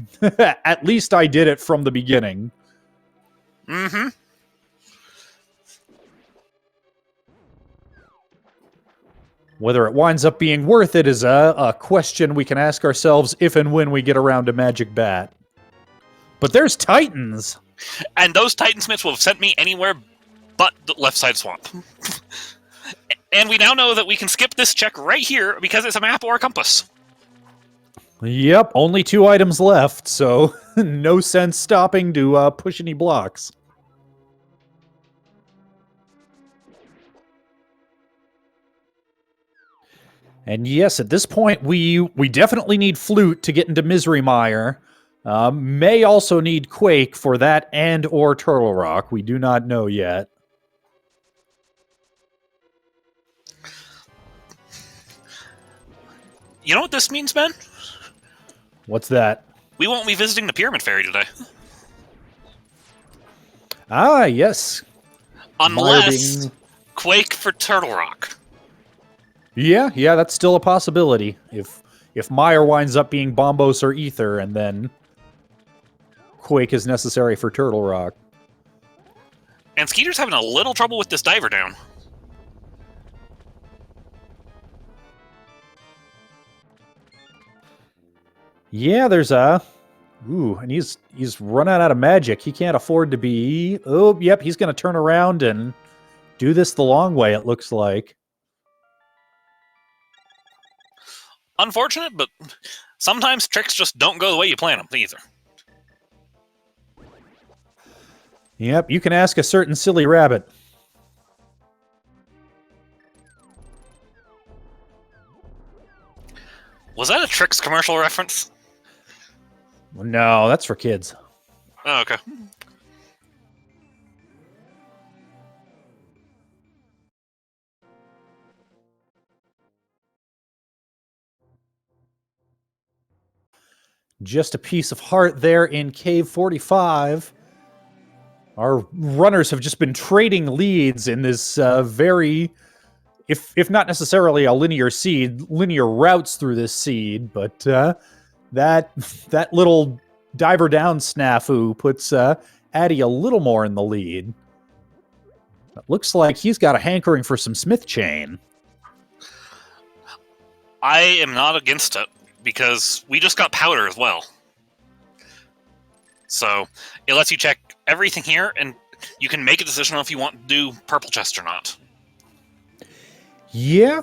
at least I did it from the beginning. Mm-hmm. Whether it winds up being worth it is a question we can ask ourselves if and when we get around to Magic Bat. But there's Titans! And those Titansmiths will have sent me anywhere but the Left Side Swamp. And we now know that we can skip this check right here because it's a map or a compass. Yep, only 2 items left, so no sense stopping to push any blocks. And yes, at this point, we definitely need Flute to get into Misery Mire. May also need Quake for that and or Turtle Rock. We do not know yet. You know what this means, Ben? What's that? We won't be visiting the Pyramid Fairy today. Ah, yes. Unless Quake for Turtle Rock. Yeah, that's still a possibility. If Mire winds up being Bombos or Ether, and then Quake is necessary for Turtle Rock. And Skeeter's having a little trouble with this diver down. Yeah, there's a... Ooh, and he's running out of magic. He can't afford to be... Oh, yep, he's going to turn around and do this the long way, it looks like. Unfortunate, but sometimes tricks just don't go the way you plan them, either. Yep, you can ask a certain silly rabbit. Was that a Tricks commercial reference? No, that's for kids. Oh, okay. Just a piece of heart there in Cave 45. Our runners have just been trading leads in this very, if not necessarily a linear seed, linear routes through this seed, but that little diver down snafu puts Addy a little more in the lead. It looks like he's got a hankering for some Smith chain. I am not against it, because we just got powder as well. So it lets you check everything here, and you can make a decision on if you want to do purple chest or not. Yeah.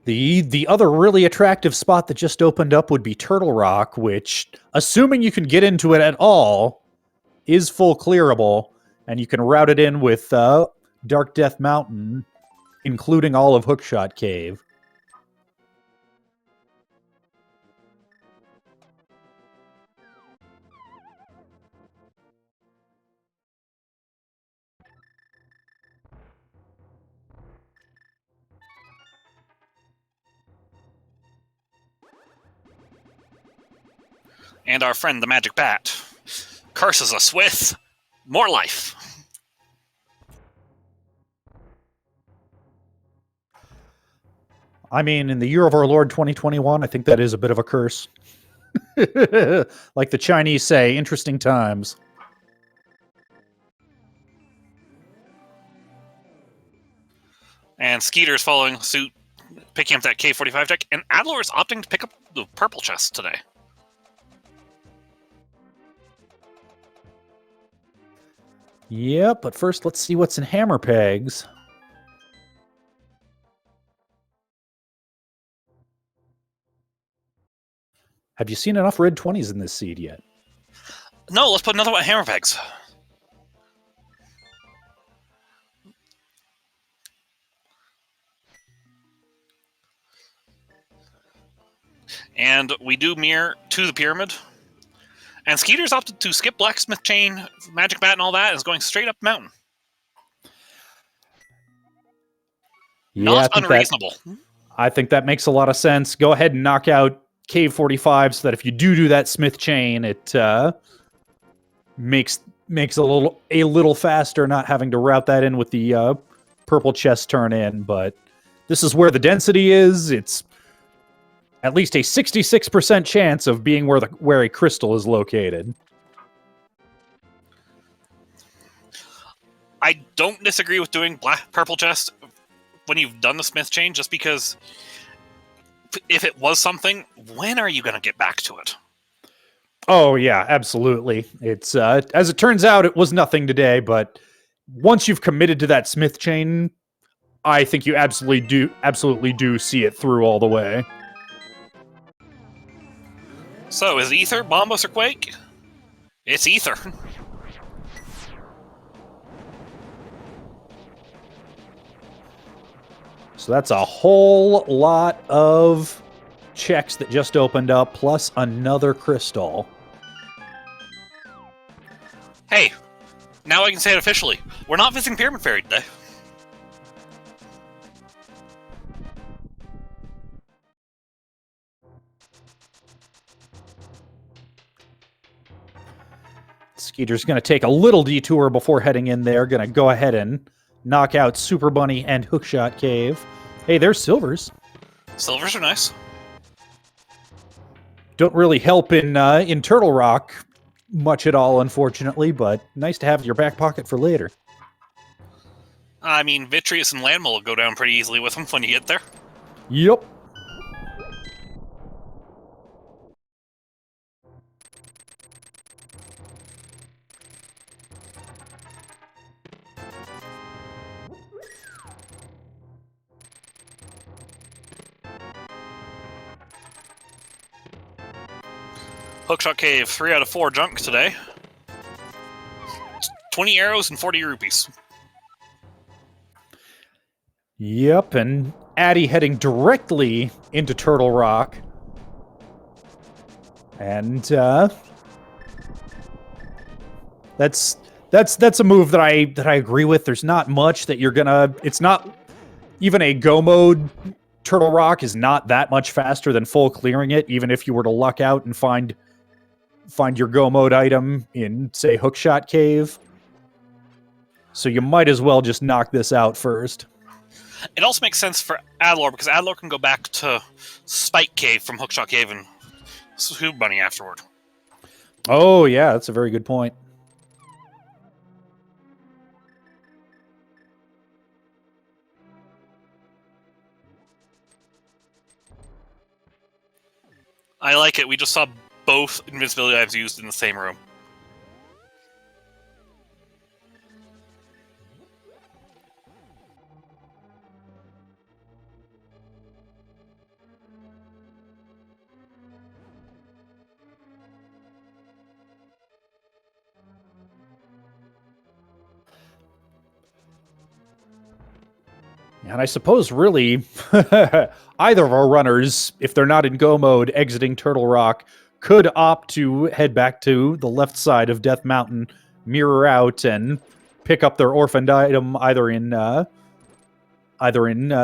The other really attractive spot that just opened up would be Turtle Rock, which, assuming you can get into it at all, is full clearable, and you can route it in with Dark Death Mountain, including all of Hookshot Cave. And our friend the Magic Bat curses us with more life. I mean, in the year of our Lord 2021, I think that is a bit of a curse. Like the Chinese say, interesting times. And Skeeter's following suit, picking up that K45 deck, and Adler is opting to pick up the purple chest today. Yep, but first let's see what's in Hammer Pegs. Have you seen enough red 20s in this seed yet? No, let's put another one at Hammer Pegs. And we do Mire to the pyramid. And Skeeter's opted to skip Blacksmith Chain, Magic Bat, and all that, and is going straight up mountain. Yeah, Not unreasonable. I think that makes a lot of sense. Go ahead and knock out Cave 45 so that if you do that Smith Chain, it makes a little faster, not having to route that in with the purple chest turn in. But this is where the density is. It's at least a 66% chance of being where a crystal is located. I don't disagree with doing purple chest when you've done the Smith Chain, just because if it was something, when are you going to get back to it? Oh, yeah, absolutely. It's as it turns out, it was nothing today, but once you've committed to that Smith Chain, I think you absolutely do see it through all the way. So, is it Ether, Bombus, or Quake? It's Ether. So that's a whole lot of checks that just opened up, plus another crystal. Hey, now I can say it officially. We're not visiting Pyramid Fairy today. Skeeter's going to take a little detour before heading in there. Going to go ahead and knock out Super Bunny and Hookshot Cave. Hey, there's Silvers. Silvers are nice. Don't really help in Turtle Rock much at all, unfortunately, but nice to have in your back pocket for later. I mean, Vitreous and Landmill will go down pretty easily with them when you get there. Yep. Hookshot Cave, 3 out of 4 junk today. 20 arrows and 40 rupees. Yep, and Addy heading directly into Turtle Rock. And that's a move that I agree with. There's not much that you're gonna. It's not even a go mode. Turtle Rock is not that much faster than full clearing it, even if you were to luck out and find your go mode item in, say, Hookshot Cave. So you might as well just knock this out first. It also makes sense for Adlor, because Adlor can go back to Spike Cave from Hookshot Cave and Super Bunny afterward. Oh, yeah, that's a very good point. I like it. We just saw both invincibility items used in the same room. And I suppose, really, either of our runners, if they're not in go mode exiting Turtle Rock, could opt to head back to the left side of Death Mountain, mirror out, and pick up their orphaned item either in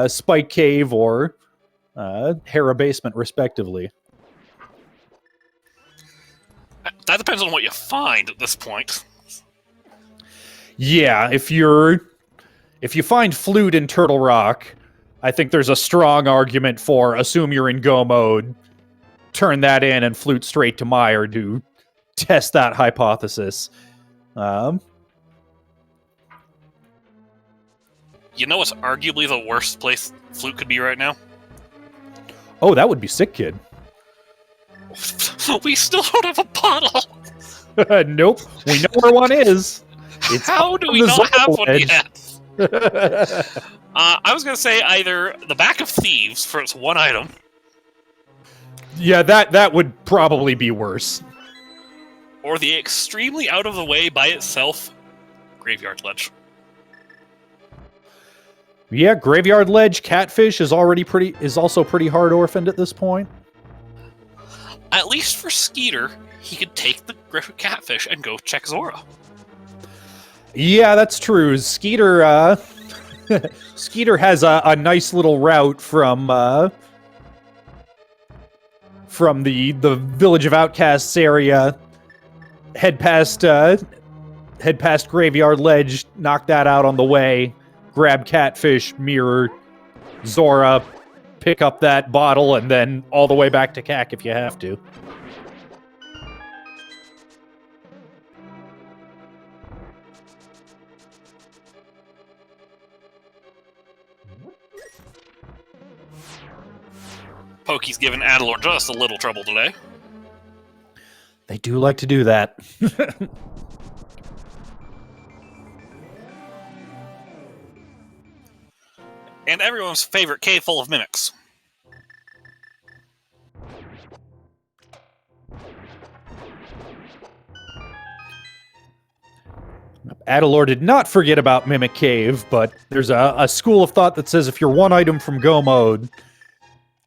Spike Cave or Hera Basement, respectively. That depends on what you find at this point. Yeah, if you find Flute in Turtle Rock, I think there's a strong argument for assume you're in go mode, turn that in, and Flute straight to Mire to test that hypothesis. You know what's arguably the worst place Flute could be right now? Oh, that would be Sick Kid. We still don't have a bottle! Nope. We know where one is. It's How do we not have one yet? I was going to say either the back of Thieves for its one item. Yeah, that would probably be worse. Or the extremely out of the way by itself Graveyard Ledge. Yeah, Graveyard Ledge, Catfish is also pretty hard orphaned at this point. At least for Skeeter, he could take the Catfish and go check Zora. Yeah, that's true. Skeeter Skeeter has a nice little route from the Village of Outcasts area. Head past Graveyard Ledge, knock that out on the way, grab Catfish, Mirror, Zora, pick up that bottle, and then all the way back to CAC if you have to. Pokey's given Adalor just a little trouble today. They do like to do that. And everyone's favorite cave full of mimics. Adalor did not forget about Mimic Cave, but there's a school of thought that says if you're one item from Go mode,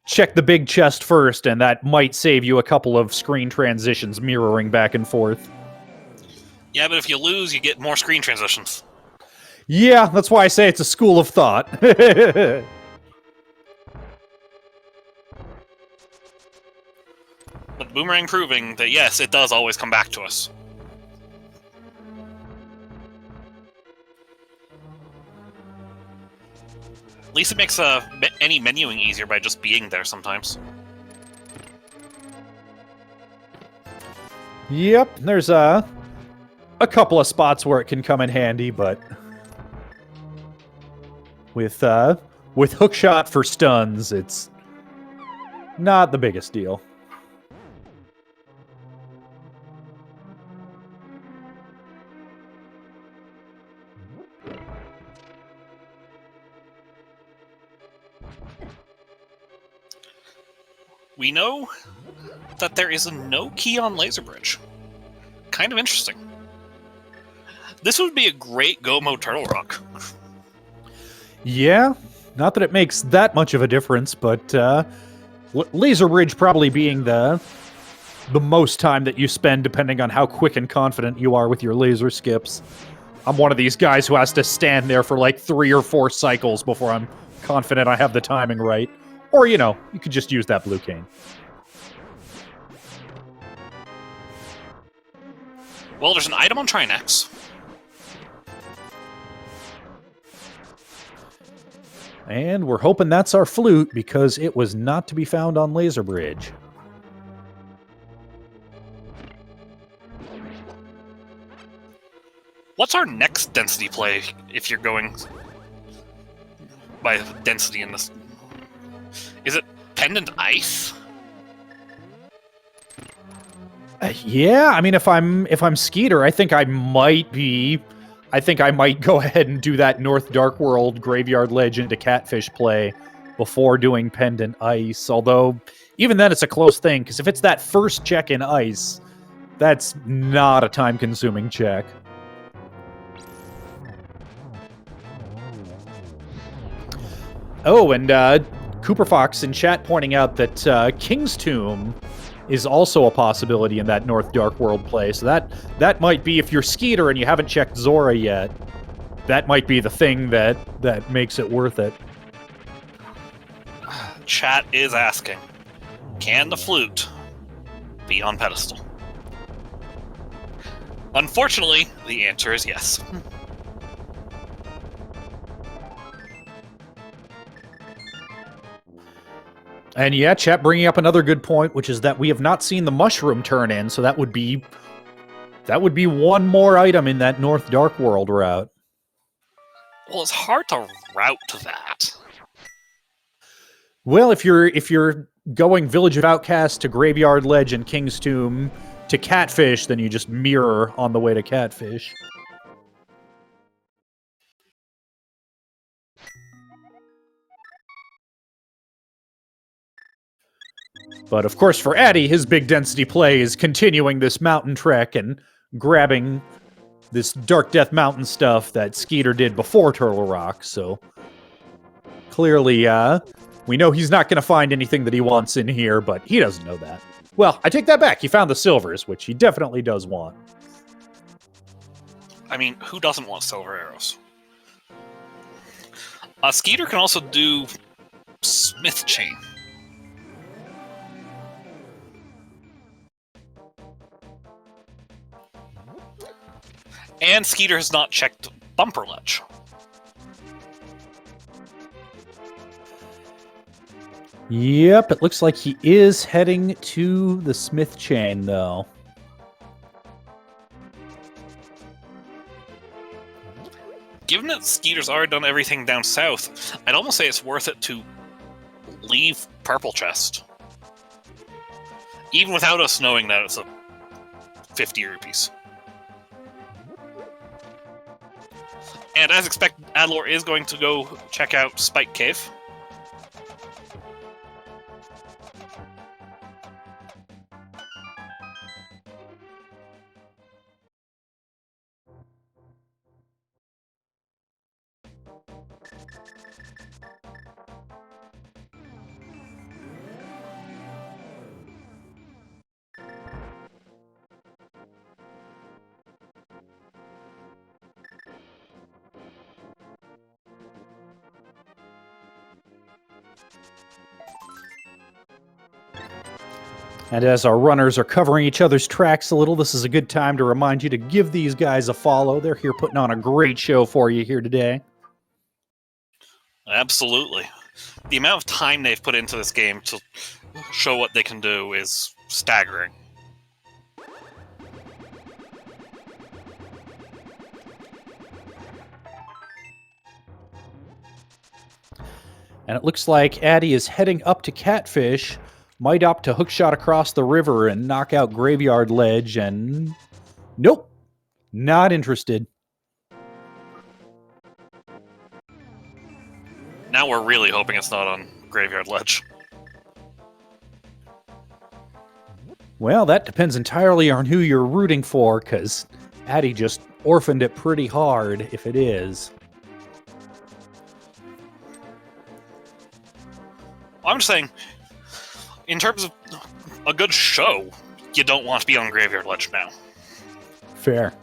check the big chest first, and that might save you a couple of screen transitions mirroring back and forth. Yeah, but if you lose, you get more screen transitions. Yeah, that's why I say it's a school of thought. But Boomerang proving that, yes, it does always come back to us. At least it makes any menuing easier by just being there sometimes. Yep, there's a couple of spots where it can come in handy, but with hookshot for stuns, it's not the biggest deal. We know that there is a no key on Laser Bridge. Kind of interesting. This would be a great Go mode Turtle Rock. Yeah, not that it makes that much of a difference, but Laser Bridge probably being the most time that you spend depending on how quick and confident you are with your laser skips. I'm one of these guys who has to stand there for like 3 or 4 cycles before I'm confident I have the timing right. Or, you know, you could just use that blue cane. Well, there's an item on Trinex. And we're hoping that's our flute, because it was not to be found on Laser Bridge. What's our next density play if you're going by density in this? Is it Pendant Ice? Yeah, I mean, if I'm Skeeter, I think I might go ahead and do that North Dark World Graveyard Legend to Catfish play before doing Pendant Ice. Although, even then, it's a close thing, because if it's that first check in Ice, that's not a time-consuming check. Oh, and Cooper Fox in chat pointing out that King's Tomb is also a possibility in that North Dark World play. So that might be, if you're Skeeter and you haven't checked Zora yet, that might be the thing that makes it worth it. Chat is asking, can the flute be on pedestal? Unfortunately, the answer is yes. And yeah, chat bringing up another good point, which is that we have not seen the mushroom turn in, so that would be one more item in that North Dark World route. Well, it's hard to route to that. Well, if you're going Village of Outcasts to Graveyard Ledge and King's Tomb to Catfish, then you just mirror on the way to Catfish. But of course, for Addy, his big density play is continuing this mountain trek and grabbing this Dark Death Mountain stuff that Skeeter did before Turtle Rock, so clearly, we know he's not going to find anything that he wants in here, but he doesn't know that. Well, I take that back. He found the silvers, which he definitely does want. I mean, who doesn't want silver arrows? Skeeter can also do Smith Chain. And Skeeter has not checked Bumper Ledge. Yep, it looks like he is heading to the Smith Chain, though. Given that Skeeter's already done everything down south, I'd almost say it's worth it to leave Purple Chest. Even without us knowing that it's a 50 rupees. And as expected, Adlor is going to go check out Spike Cave. And as our runners are covering each other's tracks a little, this is a good time to remind you to give these guys a follow. They're here putting on a great show for you here today. Absolutely. The amount of time they've put into this game to show what they can do is staggering. And it looks like Addy is heading up to Catfish, might opt to hookshot across the river and knock out Graveyard Ledge, and nope, not interested. Now we're really hoping it's not on Graveyard Ledge. Well, that depends entirely on who you're rooting for, because Addy just orphaned it pretty hard if it is. I'm just saying, in terms of a good show, you don't want to be on Graveyard Ledge now. Fair.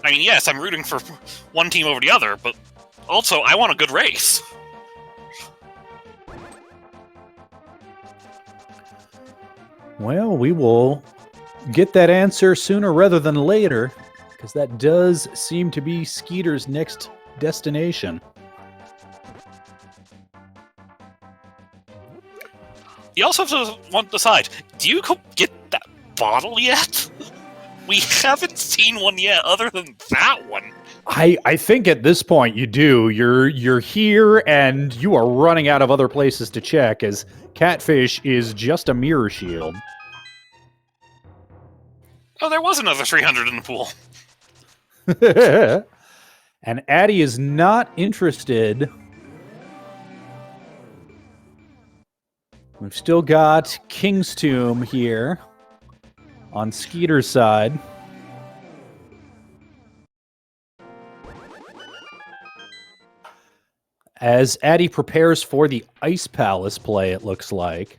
I mean, yes, I'm rooting for one team over the other, but also, I want a good race. Well, we will get that answer sooner rather than later, because that does seem to be Skeeter's next destination. You also have to decide, do you go get that bottle yet? We haven't seen one yet, other than that one. I think at this point you do. You're here, and you are running out of other places to check, as Catfish is just a mirror shield. Oh, there was another 300 in the pool. And Addy is not interested. We've still got King's Tomb here on Skeeter's side. As Addy prepares for the Ice Palace play, it looks like.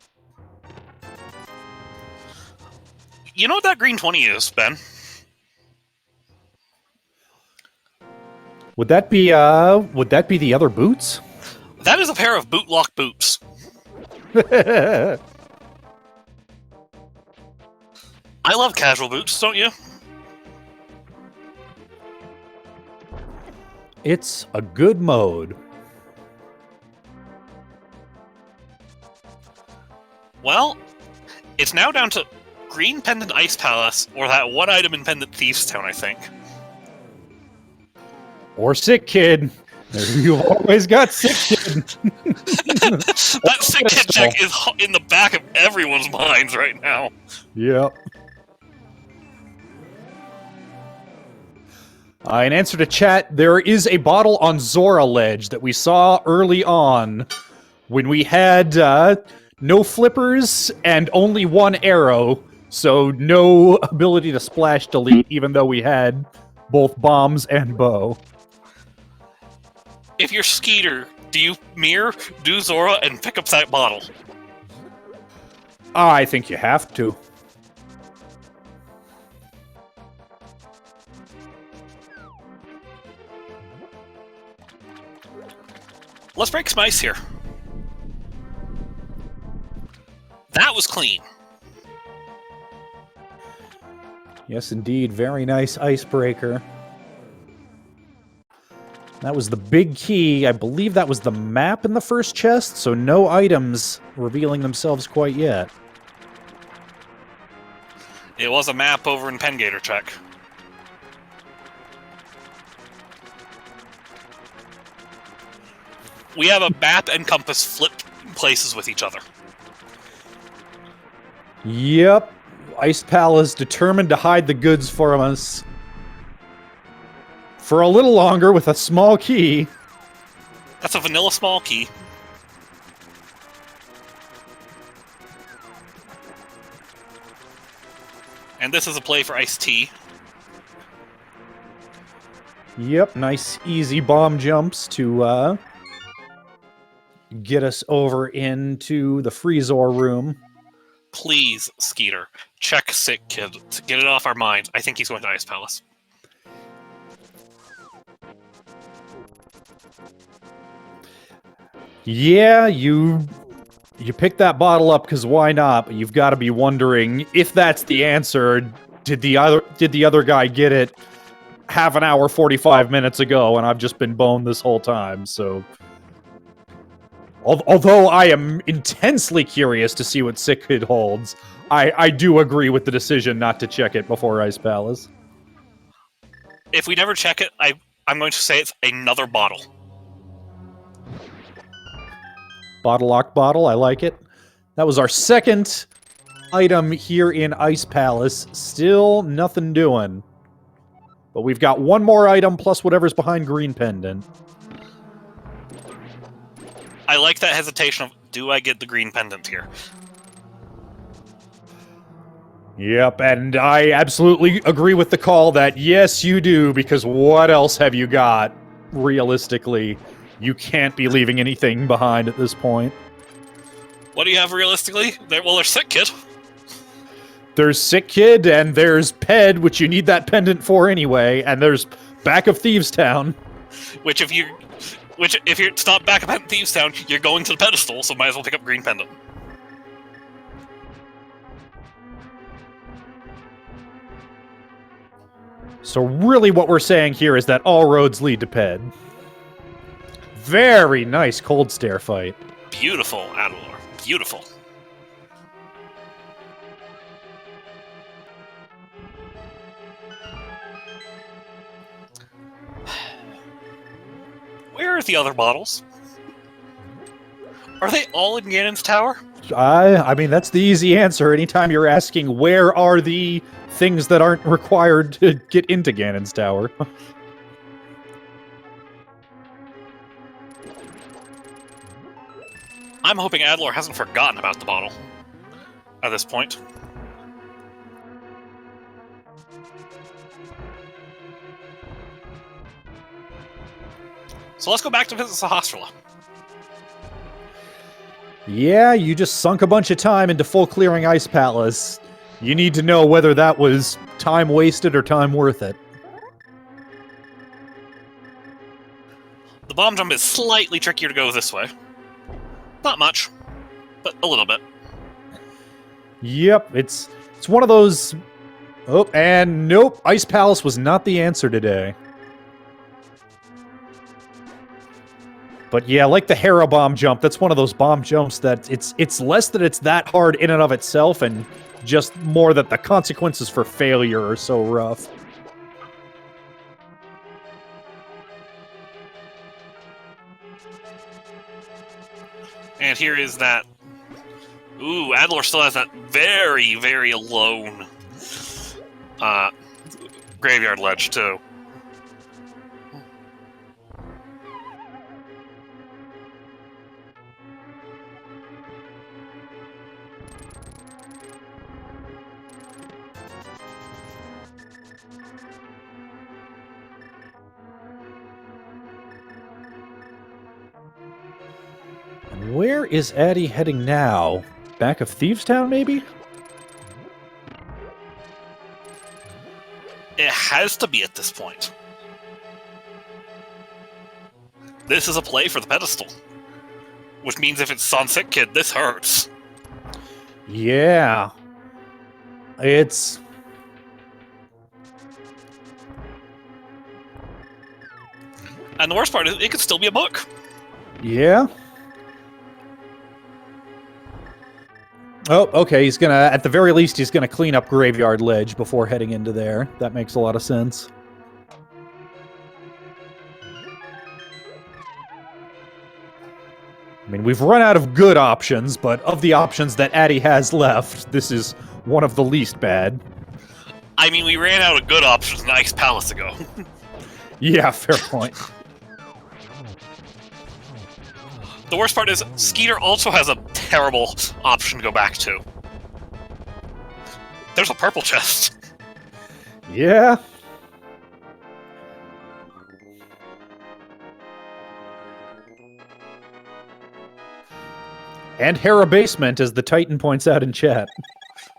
You know what that green 20 is, Ben? Would that be the other boots? That is a pair of bootlock boots. I love casual boots, don't you? It's a good mode. Well, it's now down to Green Pendant Ice Palace, or that one item in Pendant Thieves Town, I think. Or Sick Kid. You've always got Sick Kid. That Sick Kid check is in the back of everyone's minds right now. Yep. In answer to chat, there is a bottle on Zora Ledge that we saw early on when we had no flippers and only one arrow, so no ability to splash delete, even though we had both bombs and bow. If you're Skeeter, do you mirror, do Zora, and pick up that bottle? I think you have to. Let's break some ice here. That was clean. Yes, indeed. Very nice icebreaker. That was the big key. I believe that was the map in the first chest, so no items revealing themselves quite yet. It was a map over in Pengator check. We have a map and compass flipped places with each other. Yep. Ice Palace determined to hide the goods from us for a little longer with a small key. That's a vanilla small key. And this is a play for iced tea. Yep, nice easy bomb jumps to get us over into the Freezor room. Please, Skeeter, check Sick Kid to get it off our minds. I think he's going to Ice Palace. Yeah, you pick that bottle up because why not? But you've got to be wondering if that's the answer. Did the other guy get it half an hour, 45 minutes ago, and I've just been boned this whole time? So, although I am intensely curious to see what Sick Kid holds, I do agree with the decision not to check it before Ice Palace. If we never check it, I'm going to say it's another bottle. Bottle lock bottle, I like it. That was our second item here in Ice Palace. Still nothing doing. But we've got one more item plus whatever's behind Green Pendant. I like that hesitation of, do I get the green pendant here? Yep, and I absolutely agree with the call that yes, you do, because what else have you got, realistically? You can't be leaving anything behind at this point. What do you have realistically? Well, there's Sick Kid. There's Sick Kid, and there's Ped, which you need that pendant for anyway, and there's back of Thieves Town. Which if you're not back up at Thieves Town, you're going to the pedestal, so might as well pick up green pendant. So really what we're saying here is that all roads lead to Ped. Very nice cold stare fight. Beautiful, Adalor. Beautiful. Where are the other bottles? Are they all in Ganon's tower? I mean, that's the easy answer. Anytime you're asking where are the things that aren't required to get into Ganon's tower. I'm hoping Adalor hasn't forgotten about the bottle at this point. So let's go back to visit Sahasrara. Yeah, you just sunk a bunch of time into full clearing Ice Palace. You need to know whether that was time wasted or time worth it. The bomb jump is slightly trickier to go this way. Not much, but a little bit. Yep, it's one of those... Oh, and nope, Ice Palace was not the answer today. But yeah, like the Hera bomb jump, that's one of those bomb jumps that it's less that it's that hard in and of itself, and just more that the consequences for failure are so rough. And here is that... Ooh, Adalor still has that very, very alone graveyard ledge, too. Where is Addy heading now? Back of Thieves Town, maybe? It has to be at this point. This is a play for the pedestal. Which means if it's on Sick Kid, this hurts. Yeah. It's... And the worst part is, it could still be a book. Yeah. Oh, okay, he's gonna, at the very least, he's gonna clean up Graveyard Ledge before heading into there. That makes a lot of sense. I mean, we've run out of good options, but of the options that Addy has left, this is one of the least bad. I mean, we ran out of good options in Ice Palace ago. Yeah, fair point. The worst part is, Skeeter also has a terrible option to go back to. There's a purple chest. Yeah. And Hera Basement, as the Titan points out in chat.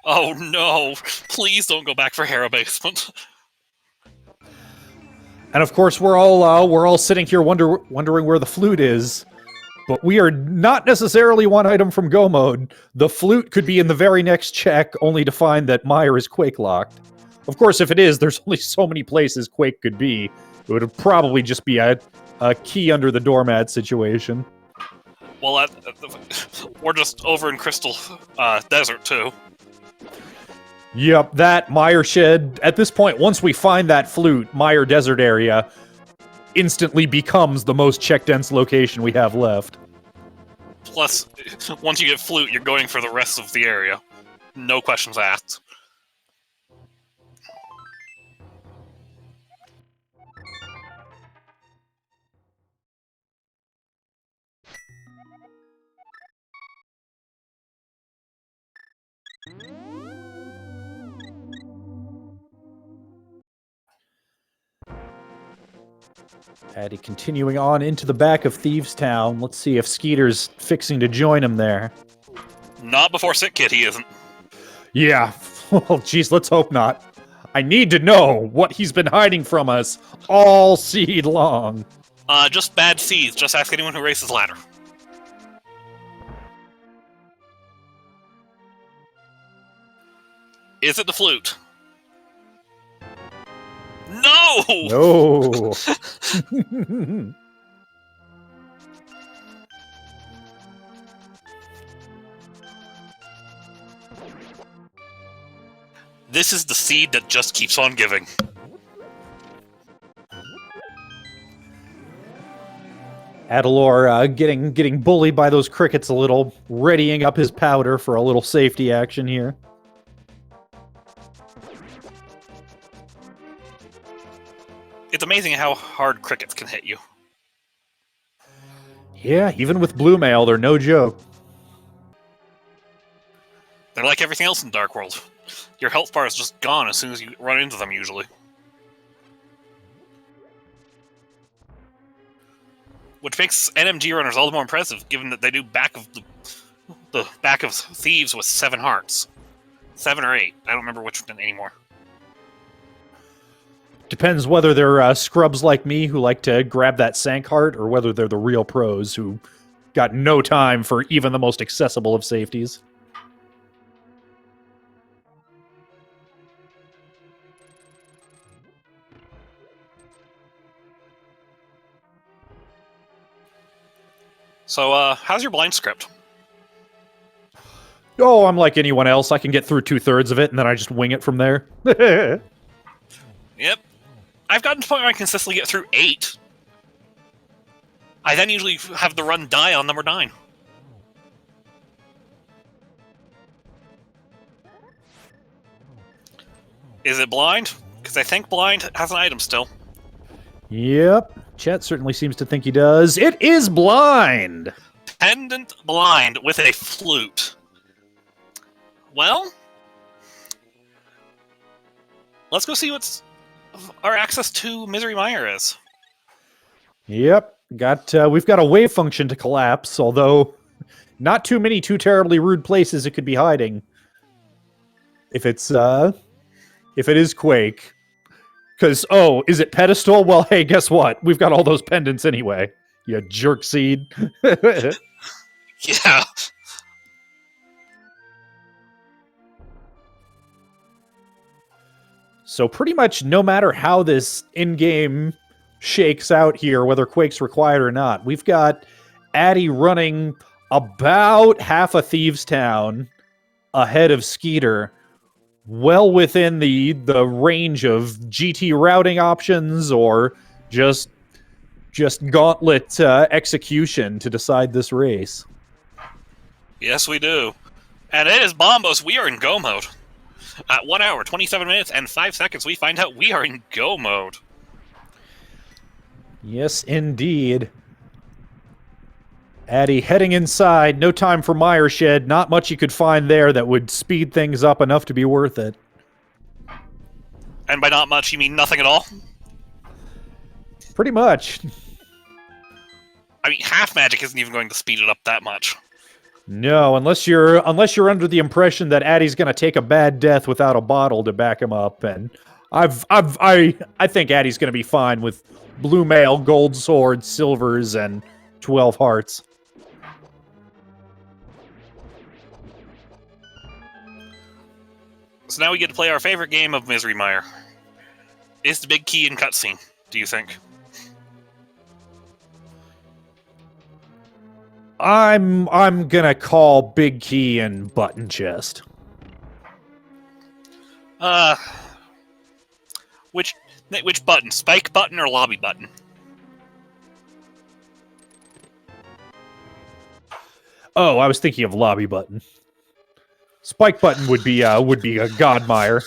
Oh no! Please don't go back for Hera Basement. And of course, we're all sitting here wondering where the flute is. But we are not necessarily one item from Go mode. The flute could be in the very next check, only to find that Mire is Quake locked. Of course, if it is, there's only so many places Quake could be. It would probably just be a key under the doormat situation. Well, we're just over in Crystal Desert, too. Yep, that Mire Shed. At this point, once we find that flute, Mire Desert area instantly becomes the most check-dense location we have left. Plus, once you get flute, you're going for the rest of the area. No questions asked. Addy continuing on into the back of Thieves Town. Let's see if Skeeter's fixing to join him there. Not before Sick Kid, he isn't. Yeah, well, geez, let's hope not. I need to know what he's been hiding from us all seed long. Just bad seeds. Just ask anyone who races ladder. Is it the flute? No! No! This is the seed that just keeps on giving. Adalor getting bullied by those crickets a little, readying up his powder for a little safety action here. It's amazing how hard crickets can hit you. Yeah, even with blue mail, they're no joke. They're like everything else in Dark World. Your health bar is just gone as soon as you run into them, usually. Which makes NMG runners all the more impressive, given that they do the back of Thieves with 7 hearts. 7 or 8. I don't remember which one anymore. Depends whether they're scrubs like me who like to grab that sank heart, or whether they're the real pros who got no time for even the most accessible of safeties. So, how's your blind script? Oh, I'm like anyone else. I can get through 2/3 of it, and then I just wing it from there. Yep. I've gotten to the point where I consistently get through 8. I then usually have the run die on number 9. Is it blind? Because I think blind has an item still. Yep. Chet certainly seems to think he does. It is blind! Pendant blind with a flute. Well, let's go see what's our access to Misery Mire is. Yep. We've got a wave function to collapse, although not too many too terribly rude places it could be hiding. If it is Quake. Because, oh, is it pedestal? Well, hey, guess what? We've got all those pendants anyway. You jerk seed. Yeah. So pretty much no matter how this in-game shakes out here, whether Quake's required or not, we've got Addy running about half a Thieves Town ahead of Skeeter, well within the range of GT routing options or just gauntlet execution to decide this race. Yes, we do. And it is Bombos. We are in Go mode. At 1 hour, 27 minutes, and 5 seconds, we find out we are in Go mode. Yes, indeed. Addy heading inside. No time for Mire Shed. Not much you could find there that would speed things up enough to be worth it. And by not much, you mean nothing at all? Pretty much. I mean, half magic isn't even going to speed it up that much. No, unless you're under the impression that Addy's going to take a bad death without a bottle to back him up, and I think Addy's going to be fine with blue mail, gold sword, silvers, and 12 hearts. So now we get to play our favorite game of Misery Mire. Is the big key in cutscene, do you think? I'm gonna call big key and button chest. Which button? Spike button or lobby button? Oh, I was thinking of lobby button. Spike button would be a Godmire.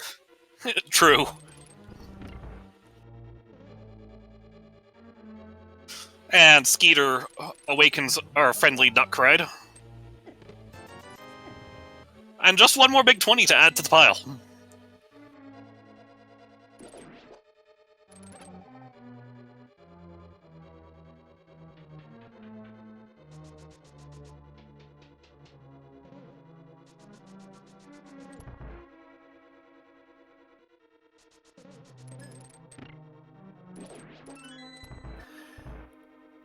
True. And Skeeter awakens our friendly duck ride. And just one more big 20 to add to the pile.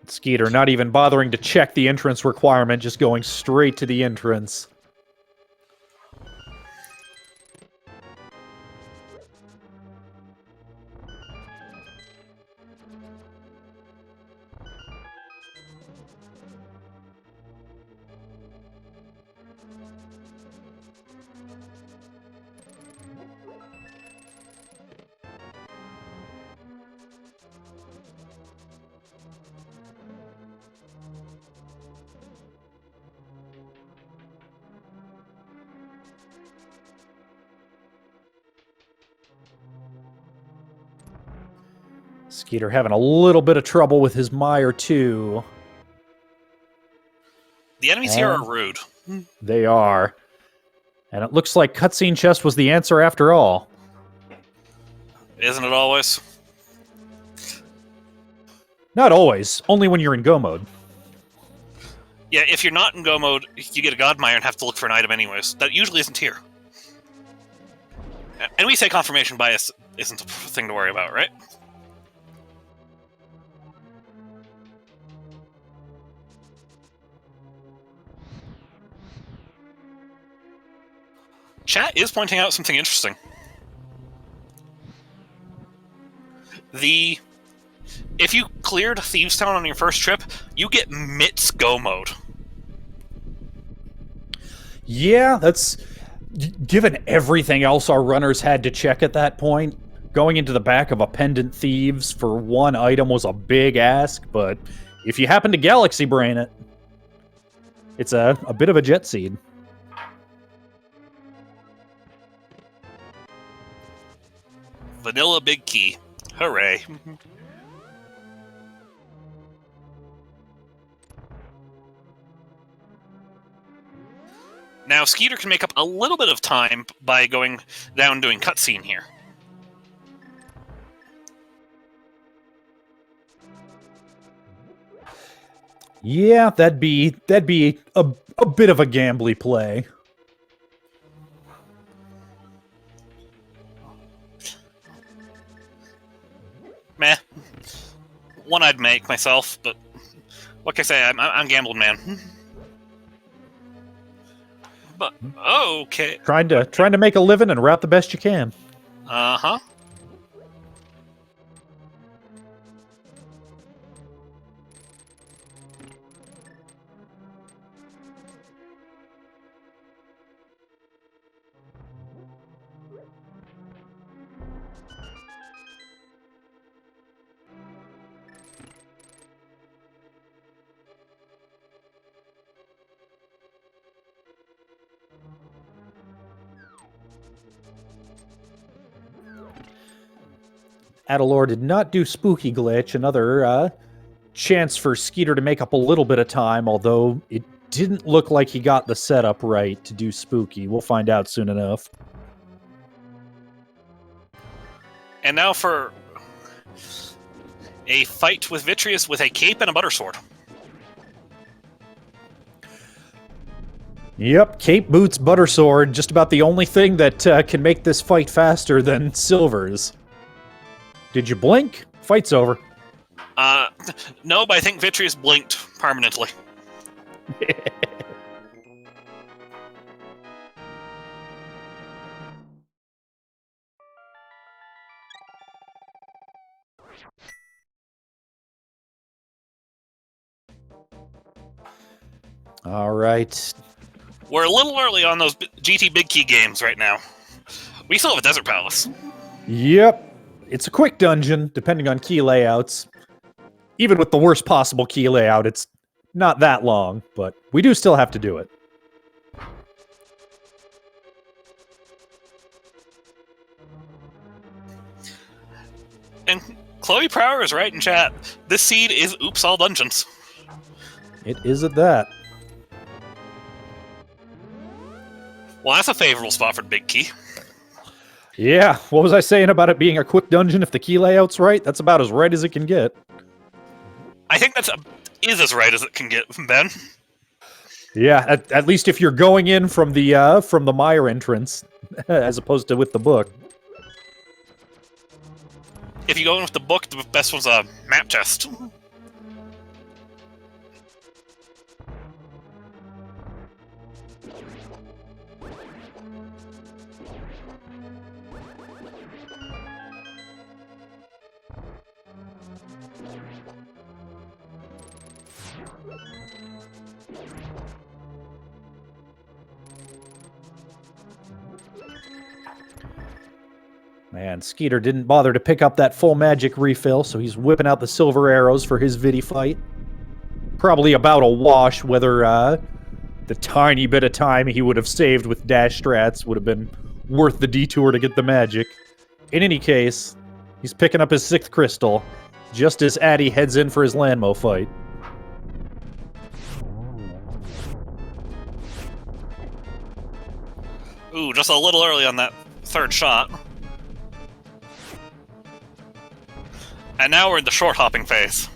Skeeter not even bothering to check the entrance requirement, just going straight to the entrance. Skeeter having a little bit of trouble with his Mire, too. The enemies here are rude. They are. And it looks like cutscene chest was the answer after all. Isn't it always? Not always. Only when you're in go mode. Yeah, if you're not in go mode, you get a Godmire and have to look for an item anyways. That usually isn't here. And we say confirmation bias isn't a thing to worry about, right? Chat is pointing out something interesting. If you cleared Thieves Town on your first trip, you get Mit's Go mode. Yeah, that's... Given everything else our runners had to check at that point, going into the back of a Pendant Thieves for one item was a big ask, but if you happen to Galaxy Brain it, it's a bit of a jet seed. Vanilla Big Key. Hooray. Now, Skeeter can make up a little bit of time by going down doing cutscene here. Yeah, that'd be a bit of a gambly play. Meh. One I'd make myself, but what can I say? I'm gambling man. But okay. Trying to make a living and route the best you can. Uh-huh. Adalor did not do Spooky Glitch, another chance for Skeeter to make up a little bit of time, although it didn't look like he got the setup right to do Spooky. We'll find out soon enough. And now for a fight with Vitreous with a cape and a butter sword. Yep, Cape Boots, Butter Sword, just about the only thing that can make this fight faster than Silver's. Did you blink? Fight's over. No, but I think Vitreous blinked permanently. All right. We're a little early on those GT Big Key games right now. We still have a Desert Palace. Yep. It's a quick dungeon, depending on key layouts. Even with the worst possible key layout, it's not that long, but we do still have to do it. And Chloe Prower is right in chat. This seed is Oops All Dungeons. It is at that. Well, that's a favorable spot for the Big Key. Yeah, what was I saying about it being a quick dungeon if the key layout's right? That's about as right as it can get. I think that's is as right as it can get, Ben. Yeah, at least if you're going in from the Mire entrance, as opposed to with the book. If you go in with the book, the best one's a map chest. Man, Skeeter didn't bother to pick up that full magic refill, so he's whipping out the silver arrows for his Vidi fight. Probably about a wash, whether the tiny bit of time he would have saved with dash strats would have been worth the detour to get the magic. In any case, he's picking up his 6th crystal, just as Addy heads in for his Landmo fight. Ooh, just a little early on that 3rd shot. And now we're in the short hopping phase.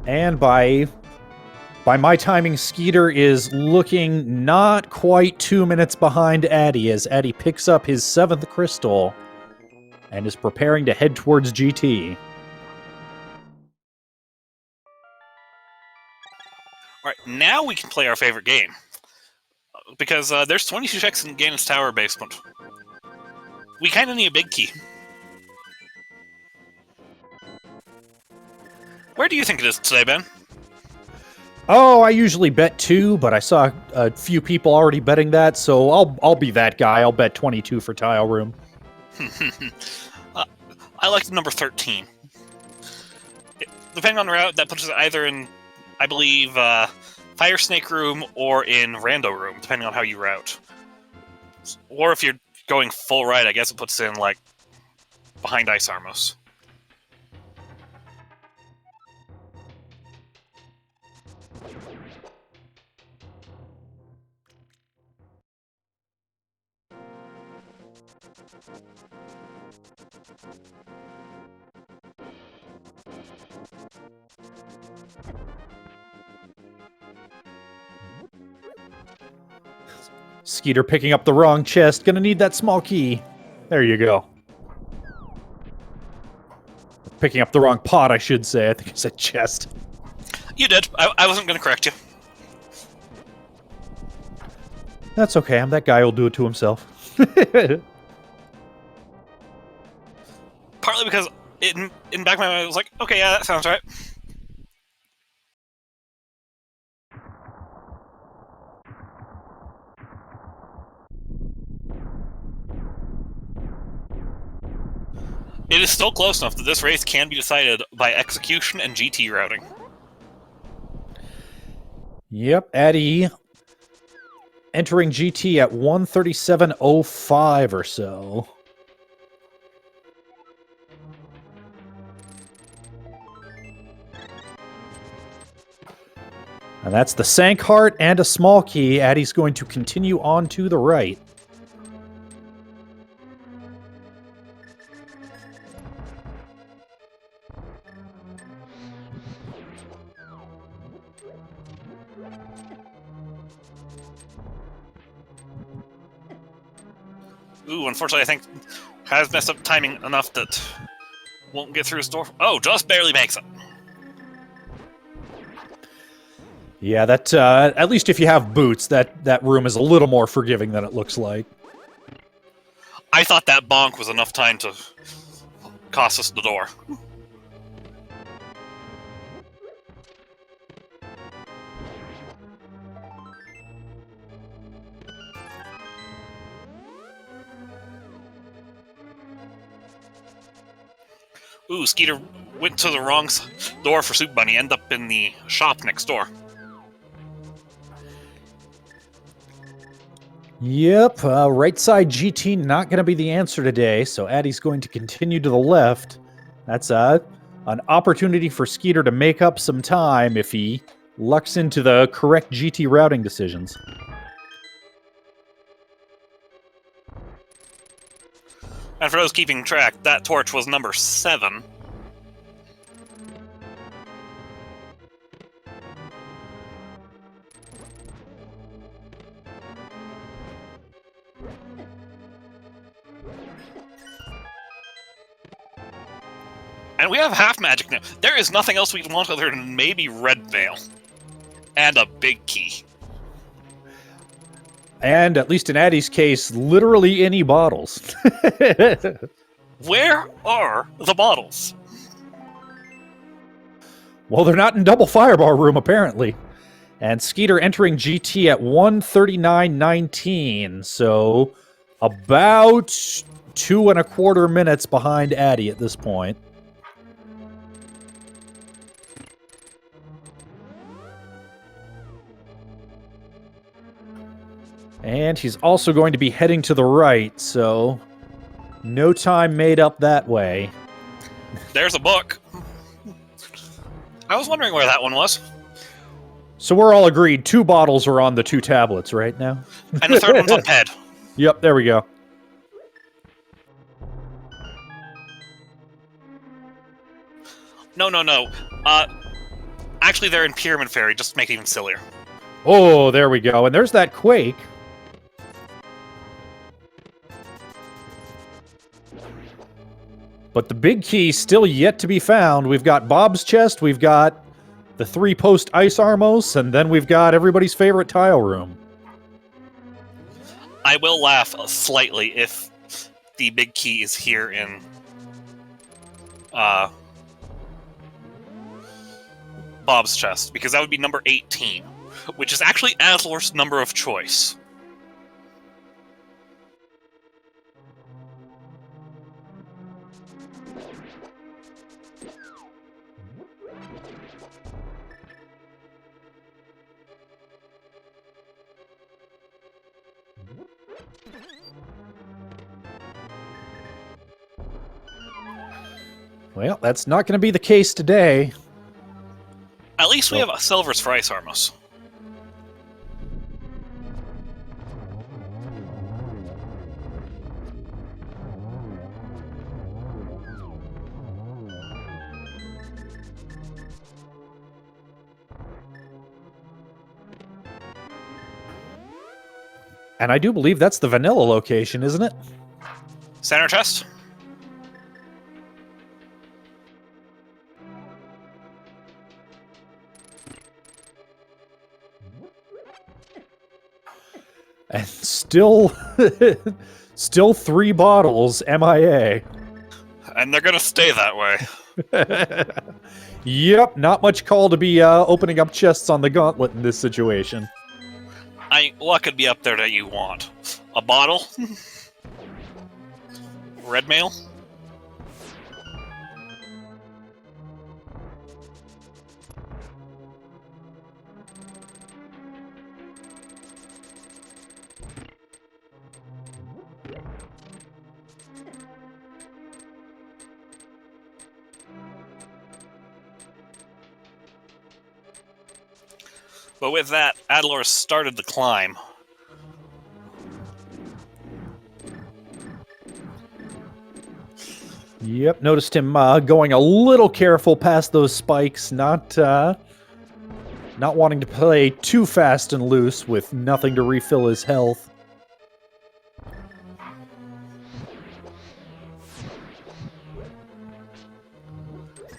And by my timing, Skeeter is looking not quite 2 minutes behind Addy as Addy picks up his 7th crystal and is preparing to head towards GT. Alright, now we can play our favorite game. Because there's 22 checks in Ganon's tower basement. We kind of need a big key. Where do you think it is today, Ben? Oh, I usually bet 2, but I saw a few people already betting that, so I'll be that guy. I'll bet 22 for tile room. I like the number 13. Depending on the route, that puts us either in, I believe, Fire Snake Room or in Rando Room, depending on how you route. Or if you're going full right, I guess it puts in, like, behind Ice Armos. Skeeter picking up the wrong chest. Gonna need that small key. There you go. Picking up the wrong pot, I should say. I think I said chest. You did. I wasn't going to correct you. That's okay. I'm that guy who'll do it to himself. Partly because in the back of my mind, I was like, okay, yeah, that sounds right. It is still close enough that this race can be decided by execution and GT routing. Yep, Addy entering GT at 137.05 or so. And that's the Sank Heart and a small key. Addy's going to continue on to the right. Ooh, unfortunately, I think has messed up timing enough that won't get through his door. Oh, just barely makes it. Yeah, that at least if you have boots, that room is a little more forgiving than it looks like. I thought that bonk was enough time to cost us the door. Ooh, Skeeter went to the wrong door for Soup Bunny, end up in the shop next door. Yep, right side GT not going to be the answer today, so Addy's going to continue to the left. That's an opportunity for Skeeter to make up some time if he lucks into the correct GT routing decisions. And for those keeping track, that torch was number 7. And we have half magic now. There is nothing else we want other than maybe red veil. And a big key. And, at least in Addy's case, literally any bottles. Where are the bottles? Well, they're not in double fireball room, apparently. And Skeeter entering GT at 1:39.19, so about 2.25 minutes behind Addy at this point. And he's also going to be heading to the right, so no time made up that way. There's a book. I was wondering where that one was. So we're all agreed 2 bottles are on the 2 tablets right now. And the third one's on Ped. Yep, there we go. No. Actually, they're in Pyramid Fairy, just to make it even sillier. Oh, there we go. And there's that Quake. But the big key still yet to be found. We've got Bob's chest, we've got the 3 post ice armos, and then we've got everybody's favorite tile room. I will laugh slightly if the big key is here in Bob's chest, because that would be number 18, which is actually Adler's number of choice. Well, that's not going to be the case today. At least we have a silvers for ice armos. And I do believe that's the vanilla location, isn't it? Center chest. And still 3 bottles MIA. And they're gonna stay that way. Yep, not much call to be opening up chests on the gauntlet in this situation. What could be up there that you want? A bottle? Red mail? But with that, Adler started the climb. Yep, noticed him going a little careful past those spikes, not wanting to play too fast and loose with nothing to refill his health.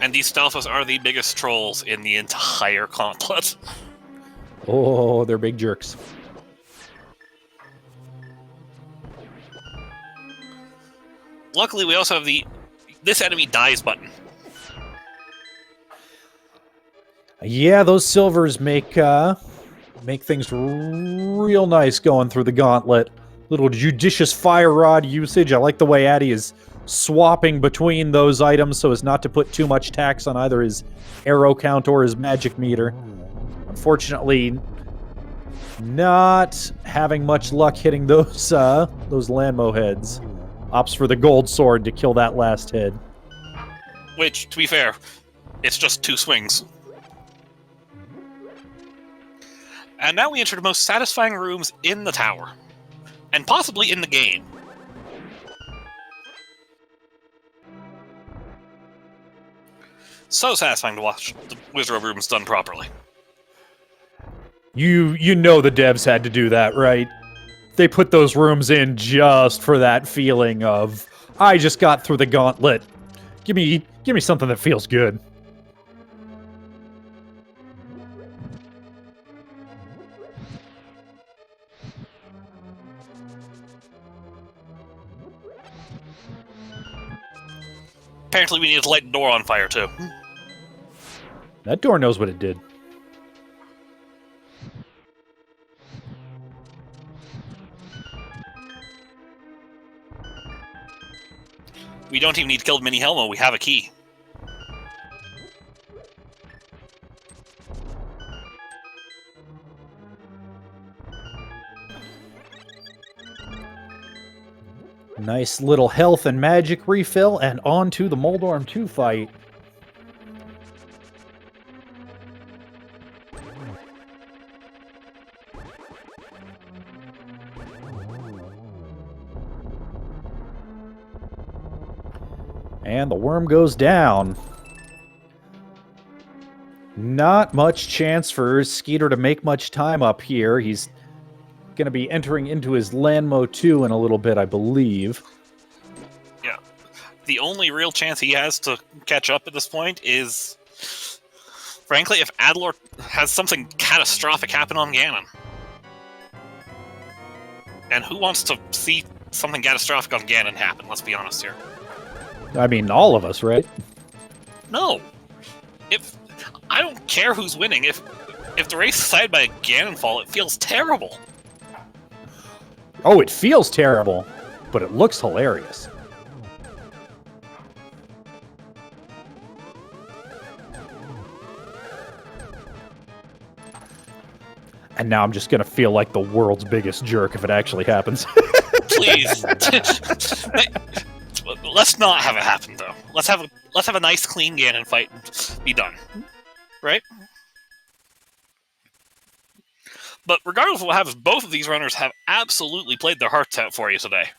And these Stalfos are the biggest trolls in the entire gauntlet. Oh, they're big jerks. Luckily, we also have this enemy dies button. Yeah, those silvers make things real nice going through the gauntlet. Little judicious fire rod usage. I like the way Addy is swapping between those items so as not to put too much tax on either his arrow count or his magic meter. Unfortunately, not having much luck hitting those Landmo heads. Opts for the gold sword to kill that last head. Which, to be fair, it's just 2 swings. And now we enter the most satisfying rooms in the tower. And possibly in the game. So satisfying to watch the Wizard of rooms done properly. You know the devs had to do that, right? They put those rooms in just for that feeling of, I just got through the gauntlet. Give me something that feels good. Apparently we need to light the door on fire, too. That door knows what it did. We don't even need to kill Mini Helmo, we have a key. Nice little health and magic refill, and on to the Moldorm 2 fight. And the worm goes down. Not much chance for Skeeter to make much time up here. He's going to be entering into his Landmo 2 in a little bit, I believe. Yeah. The only real chance he has to catch up at this point is, frankly, if Adlor has something catastrophic happen on Ganon. And who wants to see something catastrophic on Ganon happen, let's be honest here. I mean, all of us, right? No. I don't care who's winning. If the race is decided by a Ganon fall, it feels terrible. Oh, it feels terrible, but it looks hilarious. And now I'm just gonna feel like the world's biggest jerk if it actually happens. Please. Let's not have it happen, though. Let's have a nice, clean Ganon fight and be done. Right? But regardless of what happens, both of these runners have absolutely played their hearts out for you today.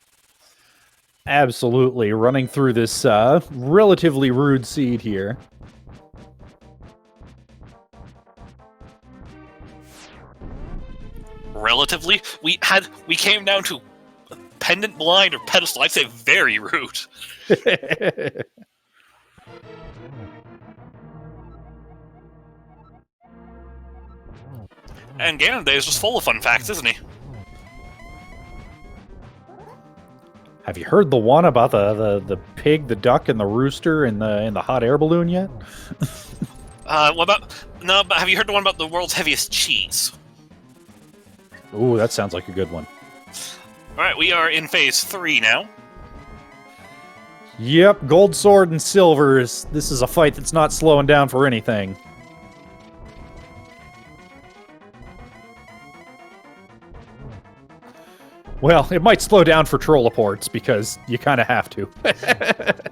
Absolutely. Running through this relatively rude seed here. Relatively? We came down to pendant blind or pedestal. I'd say very rude. And Ganon Day is just full of fun facts, isn't he? Have you heard the one about the pig, the duck, and the rooster in the hot air balloon yet? What about... No, but have you heard the one about the world's heaviest cheese? Ooh, that sounds like a good one. Alright, we are in phase 3 now. Yep, gold sword and silver. This is a fight that's not slowing down for anything. Well, it might slow down for Trolloports, because you kind of have to.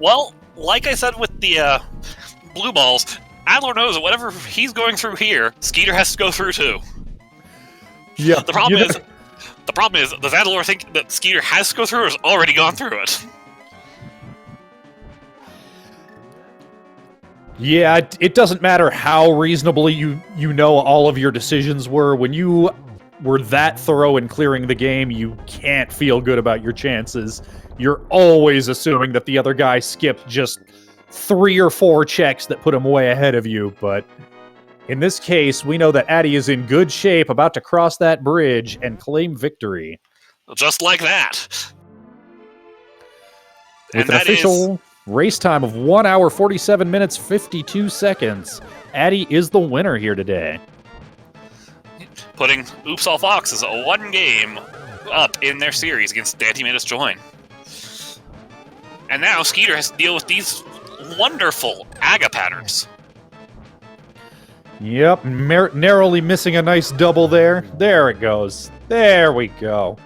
Well, like I said with the blue balls, Adler knows that whatever he's going through here, Skeeter has to go through too. Yeah. The problem is, does Adler think that Skeeter has to go through or has already gone through it? Yeah, it doesn't matter how reasonably you know all of your decisions were. When you were that thorough in clearing the game, you can't feel good about your chances. You're always assuming that the other guy skipped just 3 or 4 checks that put him way ahead of you, but in this case, we know that Addy is in good shape, about to cross that bridge and claim victory. Just like that. With an official race time of 1 hour, 47 minutes, 52 seconds. Addy is the winner here today. Putting Oops All Foxes a 1 game up in their series against Daaanty Made Us Join. And now Skeeter has to deal with these wonderful Aga patterns. Yep, narrowly missing a nice double there. There it goes. There we go.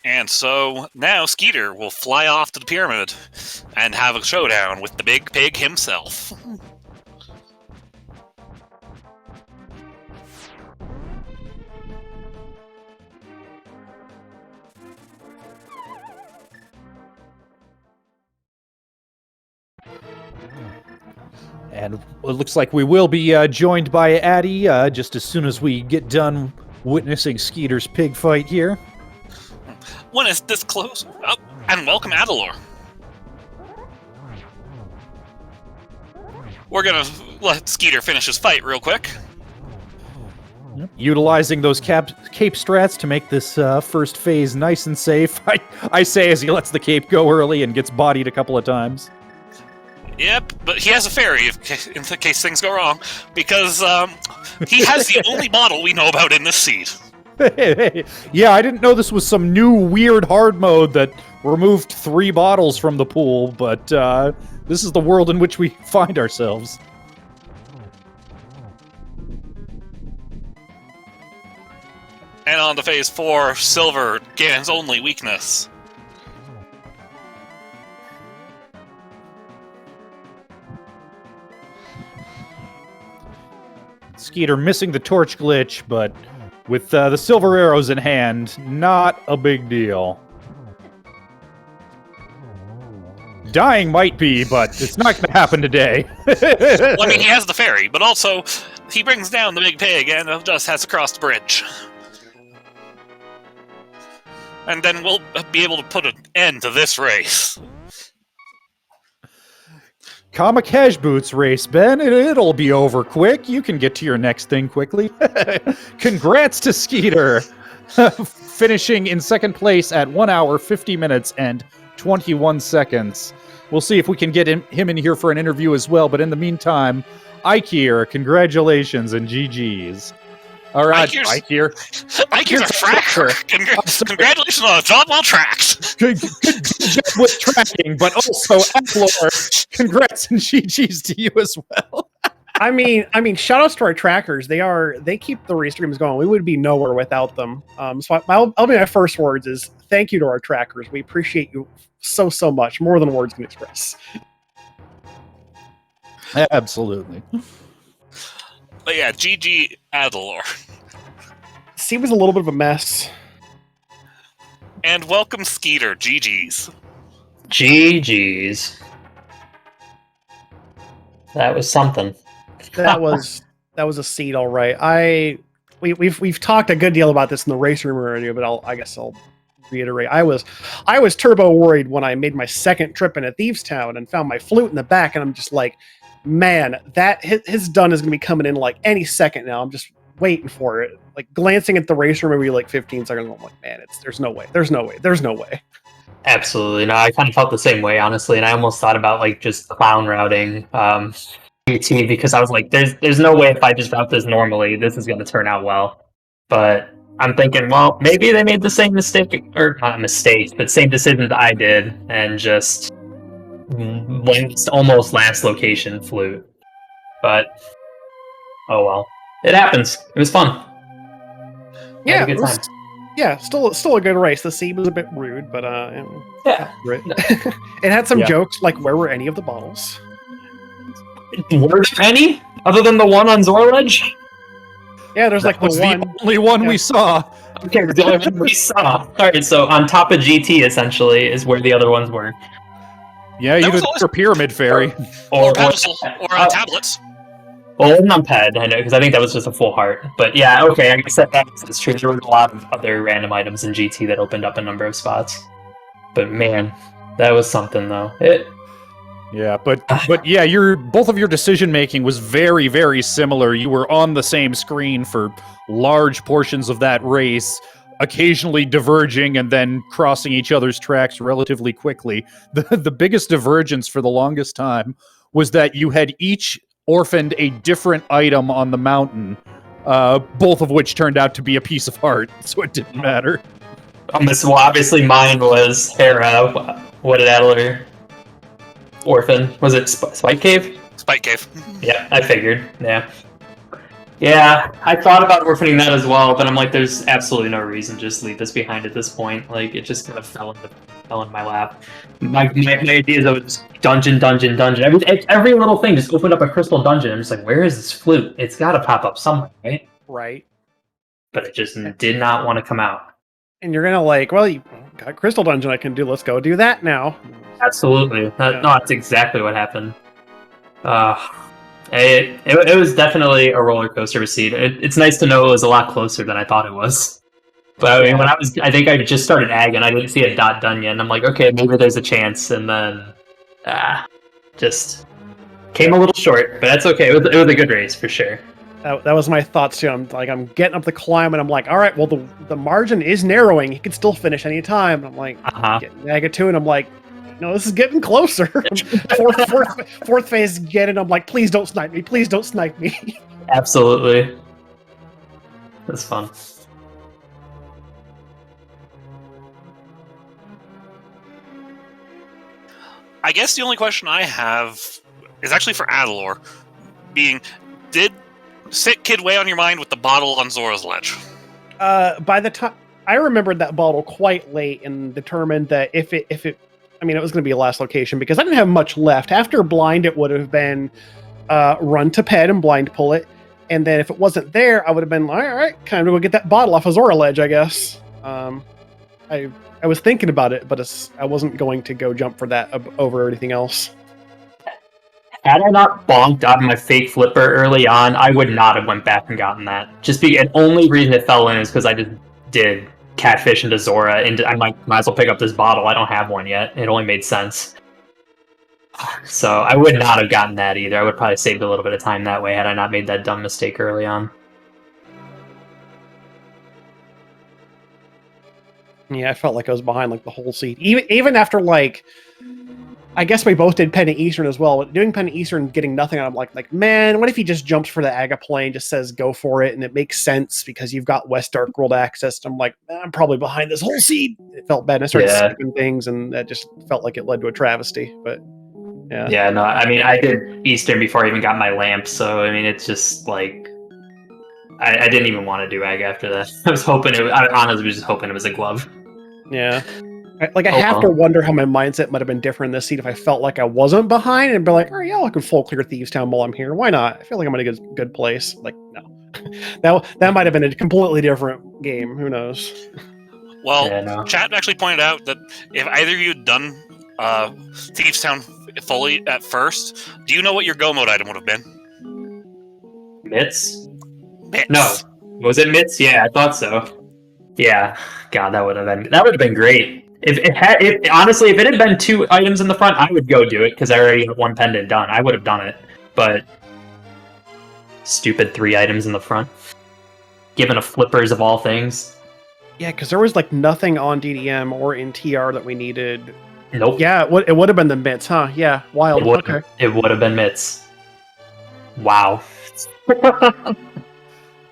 And so now Skeeter will fly off to the pyramid and have a showdown with the big pig himself. And it looks like we will be joined by Addy just as soon as we get done witnessing Skeeter's pig fight here. When it's this close? Oh, and welcome Adalor. We're gonna let Skeeter finish his fight real quick. Utilizing those cape strats to make this first phase nice and safe. I say as he lets the cape go early and gets bodied a couple of times. Yep, but he has a fairy in case things go wrong, because he has the only bottle we know about in this seed. Yeah, I didn't know this was some new weird hard mode that removed 3 bottles from the pool, but this is the world in which we find ourselves. And on to phase 4, silver, Ganon's only weakness. Skeeter missing the torch glitch, but with the silver arrows in hand, not a big deal. Dying might be, but it's not going to happen today. Well, I mean, he has the fairy, but also he brings down the big pig and just has to cross the bridge. And then we'll be able to put an end to this race. Kamikaze Boots race, Ben. It'll be over quick. You can get to your next thing quickly. Congrats to Skeeter. Finishing in second place at 1 hour, 50 minutes, and 21 seconds. We'll see if we can get him in here for an interview as well, but in the meantime, Ike here, congratulations and GG's. All right, Ike here. Ike's a tracker. Congratulations on a job well tracked. Good job with tracking, but also Atlor, congrats and GG's to you as well. I mean, shout outs to our trackers. They keep the race streams going. We would be nowhere without them. So I'll be my first words is thank you to our trackers. We appreciate you so much, more than words can express. Absolutely. But yeah, GG Adalor. C was a little bit of a mess. And welcome Skeeter, GG's. GG's. That was something. That was a seed, all right. We've talked a good deal about this in the race room already, but I guess I'll reiterate. I was turbo worried when I made my second trip into Thieves Town and found my flute in the back, and I'm just like, man, that his done is gonna be coming in like any second now. I'm just waiting for it. Like glancing at the race room maybe like 15 seconds. I'm like, man, there's no way. Absolutely. No, I kind of felt the same way, honestly, and I almost thought about like just clown routing GT because I was like, there's no way if I just route this normally, this is gonna turn out well. But I'm thinking, well, maybe they made the same mistake, or not mistake, but same decisions I did, and just went almost last location flute. But oh well, it happens. It was fun. Yeah, good time. Yeah, still a good race. The seed was a bit rude, but Yeah. It had some jokes like, where were any of the bottles? Were there any other than the one on Zorledge? Yeah, there's like the only one we saw. Okay, the only one we saw. Alright, so on top of GT essentially is where the other ones were. Yeah, you could for Pyramid Fairy. Or on tablets. Well, it wasn't on Ped, I know, because I think that was just a full heart. But yeah, okay, I guess that's true. There was a lot of other random items in GT that opened up a number of spots. But man, that was something though. Yeah, but yeah, both of your decision making was very, very similar. You were on the same screen for large portions of that race, occasionally diverging and then crossing each other's tracks relatively quickly. The biggest divergence for the longest time was that you had each orphaned a different item on the mountain, both of which turned out to be a piece of art, so it didn't matter. Well, obviously mine was Hera. What did Adler orphan? Was it Spike Cave? Spike Cave. Yeah, I figured. Yeah. Yeah, I thought about orphaning that as well, but I'm like, there's absolutely no reason to just leave this behind at this point. Like, it just kind of fell in my lap. My idea is always dungeon. Every little thing just opened up a crystal dungeon. I'm just like, where is this flute? It's got to pop up somewhere, right? Right. But it just did not want to come out. And you're gonna like, well, you got a crystal dungeon I can do. Let's go do that now. Absolutely. No, that's exactly what happened. It was definitely a roller coaster to see. It's nice to know it was a lot closer than I thought it was. But I mean, I think I just started ag and I didn't see a dot done yet, and I'm like, okay, maybe there's a chance, and then just came a little short, but that's okay. It was a good race for sure. That was my thoughts too. I'm getting up the climb, and I'm like, all right, well, the margin is narrowing. He could still finish any time. And I'm like, getting ag 2, and I'm like, no, this is getting closer. fourth phase, get it. I'm like, please don't snipe me. Please don't snipe me. Absolutely. That's fun. I guess the only question I have is actually for Adalor, being, did Sit Kid weigh on your mind with the bottle on Zora's Ledge? By the time I remembered that bottle quite late and determined that if it I mean, it was going to be a last location because I didn't have much left. After blind, it would have been run to ped and blind pull it. And then if it wasn't there, I would have been like, all right, kind of go get that bottle off of Zora Ledge, I guess. I was thinking about it, but I wasn't going to go jump for that over everything else. Had I not bonked out my fake flipper early on, I would not have went back and gotten that. And only reason it fell in is because I just did catfish into Zora, and I might as well pick up this bottle. I don't have one yet. It only made sense. So I would not have gotten that either. I would probably saved a little bit of time that way had I not made that dumb mistake early on. Yeah, I felt like I was behind like the whole seat. Even after like, I guess we both did Pendant Eastern as well. But doing Pendant Eastern, getting nothing, I'm like, man, what if he just jumps for the Aga plane, just says go for it, and it makes sense because you've got West Dark World access. I'm like, I'm probably behind this whole seat. It felt bad. And I started skipping things, and that just felt like it led to a travesty. But yeah. Yeah, no, I mean, I did Eastern before I even got my lamp, so I mean, it's just like, I didn't even want to do Ag after that. I honestly was just hoping it was a glove. Yeah. I have to wonder how my mindset might have been different in this seat if I felt like I wasn't behind and be like, oh yeah, I could full clear Thieves Town while I'm here. Why not? I feel like I'm in a good place. Like, no. that might have been a completely different game. Who knows? Well, yeah, no. Chat actually pointed out that if either of you had done Thieves Town fully at first, do you know what your go mode item would have been? Mitts? Mitts. No. Was it Mitts? Yeah, I thought so. Yeah. God, that would have been great. If it had been 2 items in the front, I would go do it because I already have 1 pendant done. I would have done it, but stupid 3 items in the front, given a flippers of all things. Yeah, because there was like nothing on DDM or in TR that we needed. Nope. Yeah, it would have been the Mitts, huh? Yeah, wild. It would have been Mitts. Wow.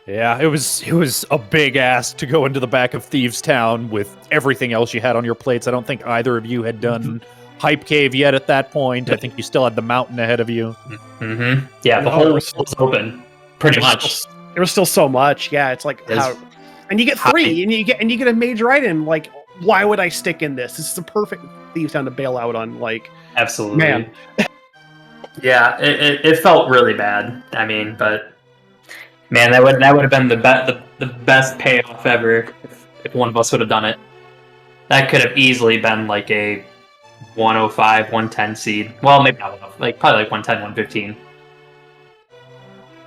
Yeah, it was a big ask to go into the back of Thieves Town with everything else you had on your plates. I don't think either of you had done Hype Cave yet at that point. I think you still had the mountain ahead of you. Mm-hmm. Yeah, the whole was open, pretty much. There was still so much. Yeah, it's like how, and you get 3, and you get a major item. Like, why would I stick in this? This is the perfect Thieves Town to bail out on. Like, absolutely, man. Yeah, it felt really bad. I mean, but. Man, that would have been the best payoff ever if one of us would have done it. That could have easily been like a 105, 110 seed. Well, maybe not enough. Like probably like 110, 115.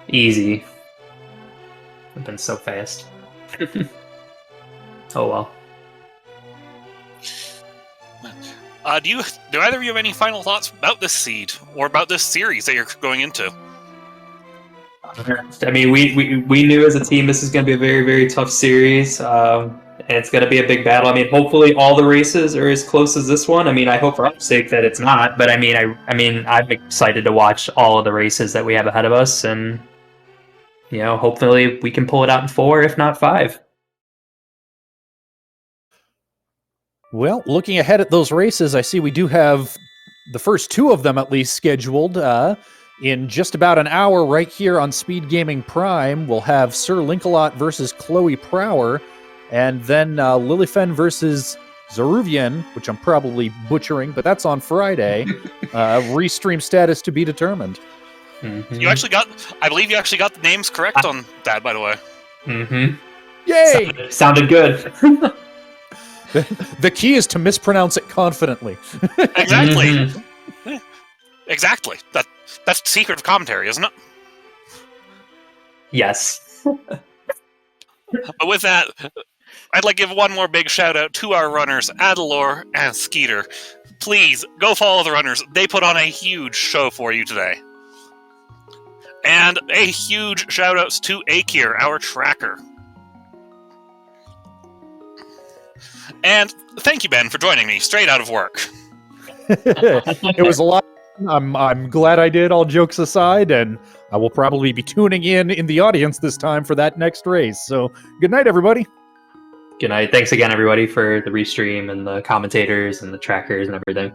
Easy. Would have been so fast. Oh well. Do either of you have any final thoughts about this seed or about this series that you're going into? I mean, we knew as a team this is going to be a very, very tough series. and it's going to be a big battle. I mean, hopefully all the races are as close as this one. I mean, I hope for our sake that it's not, but I mean, I'm excited to watch all of the races that we have ahead of us, and hopefully we can pull it out in 4, if not 5. Well, looking ahead at those races, I see we do have the first 2 of them at least scheduled. In just about an hour right here on Speed Gaming Prime, we'll have Sir Linkalot versus Chloe Prower, and then Lillifen versus Zaruvian, which I'm probably butchering, but that's on Friday. Restream status to be determined. Mm-hmm. I believe you actually got the names correct on that, by the way. Mm-hmm. Yay! Sounded good. The key is to mispronounce it confidently. Exactly. Mm-hmm. Exactly. That's the secret of commentary, isn't it? Yes. But with that, I'd like to give one more big shout out to our runners, Adalor and Skeeter. Please go follow the runners. They put on a huge show for you today. And a huge shout outs to Akir, our tracker. And thank you, Ben, for joining me straight out of work. It was a lot. I'm glad I did, all jokes aside, and I will probably be tuning in the audience this time for that next race. So, good night, everybody. Good night. Thanks again, everybody, for the restream and the commentators and the trackers and everything.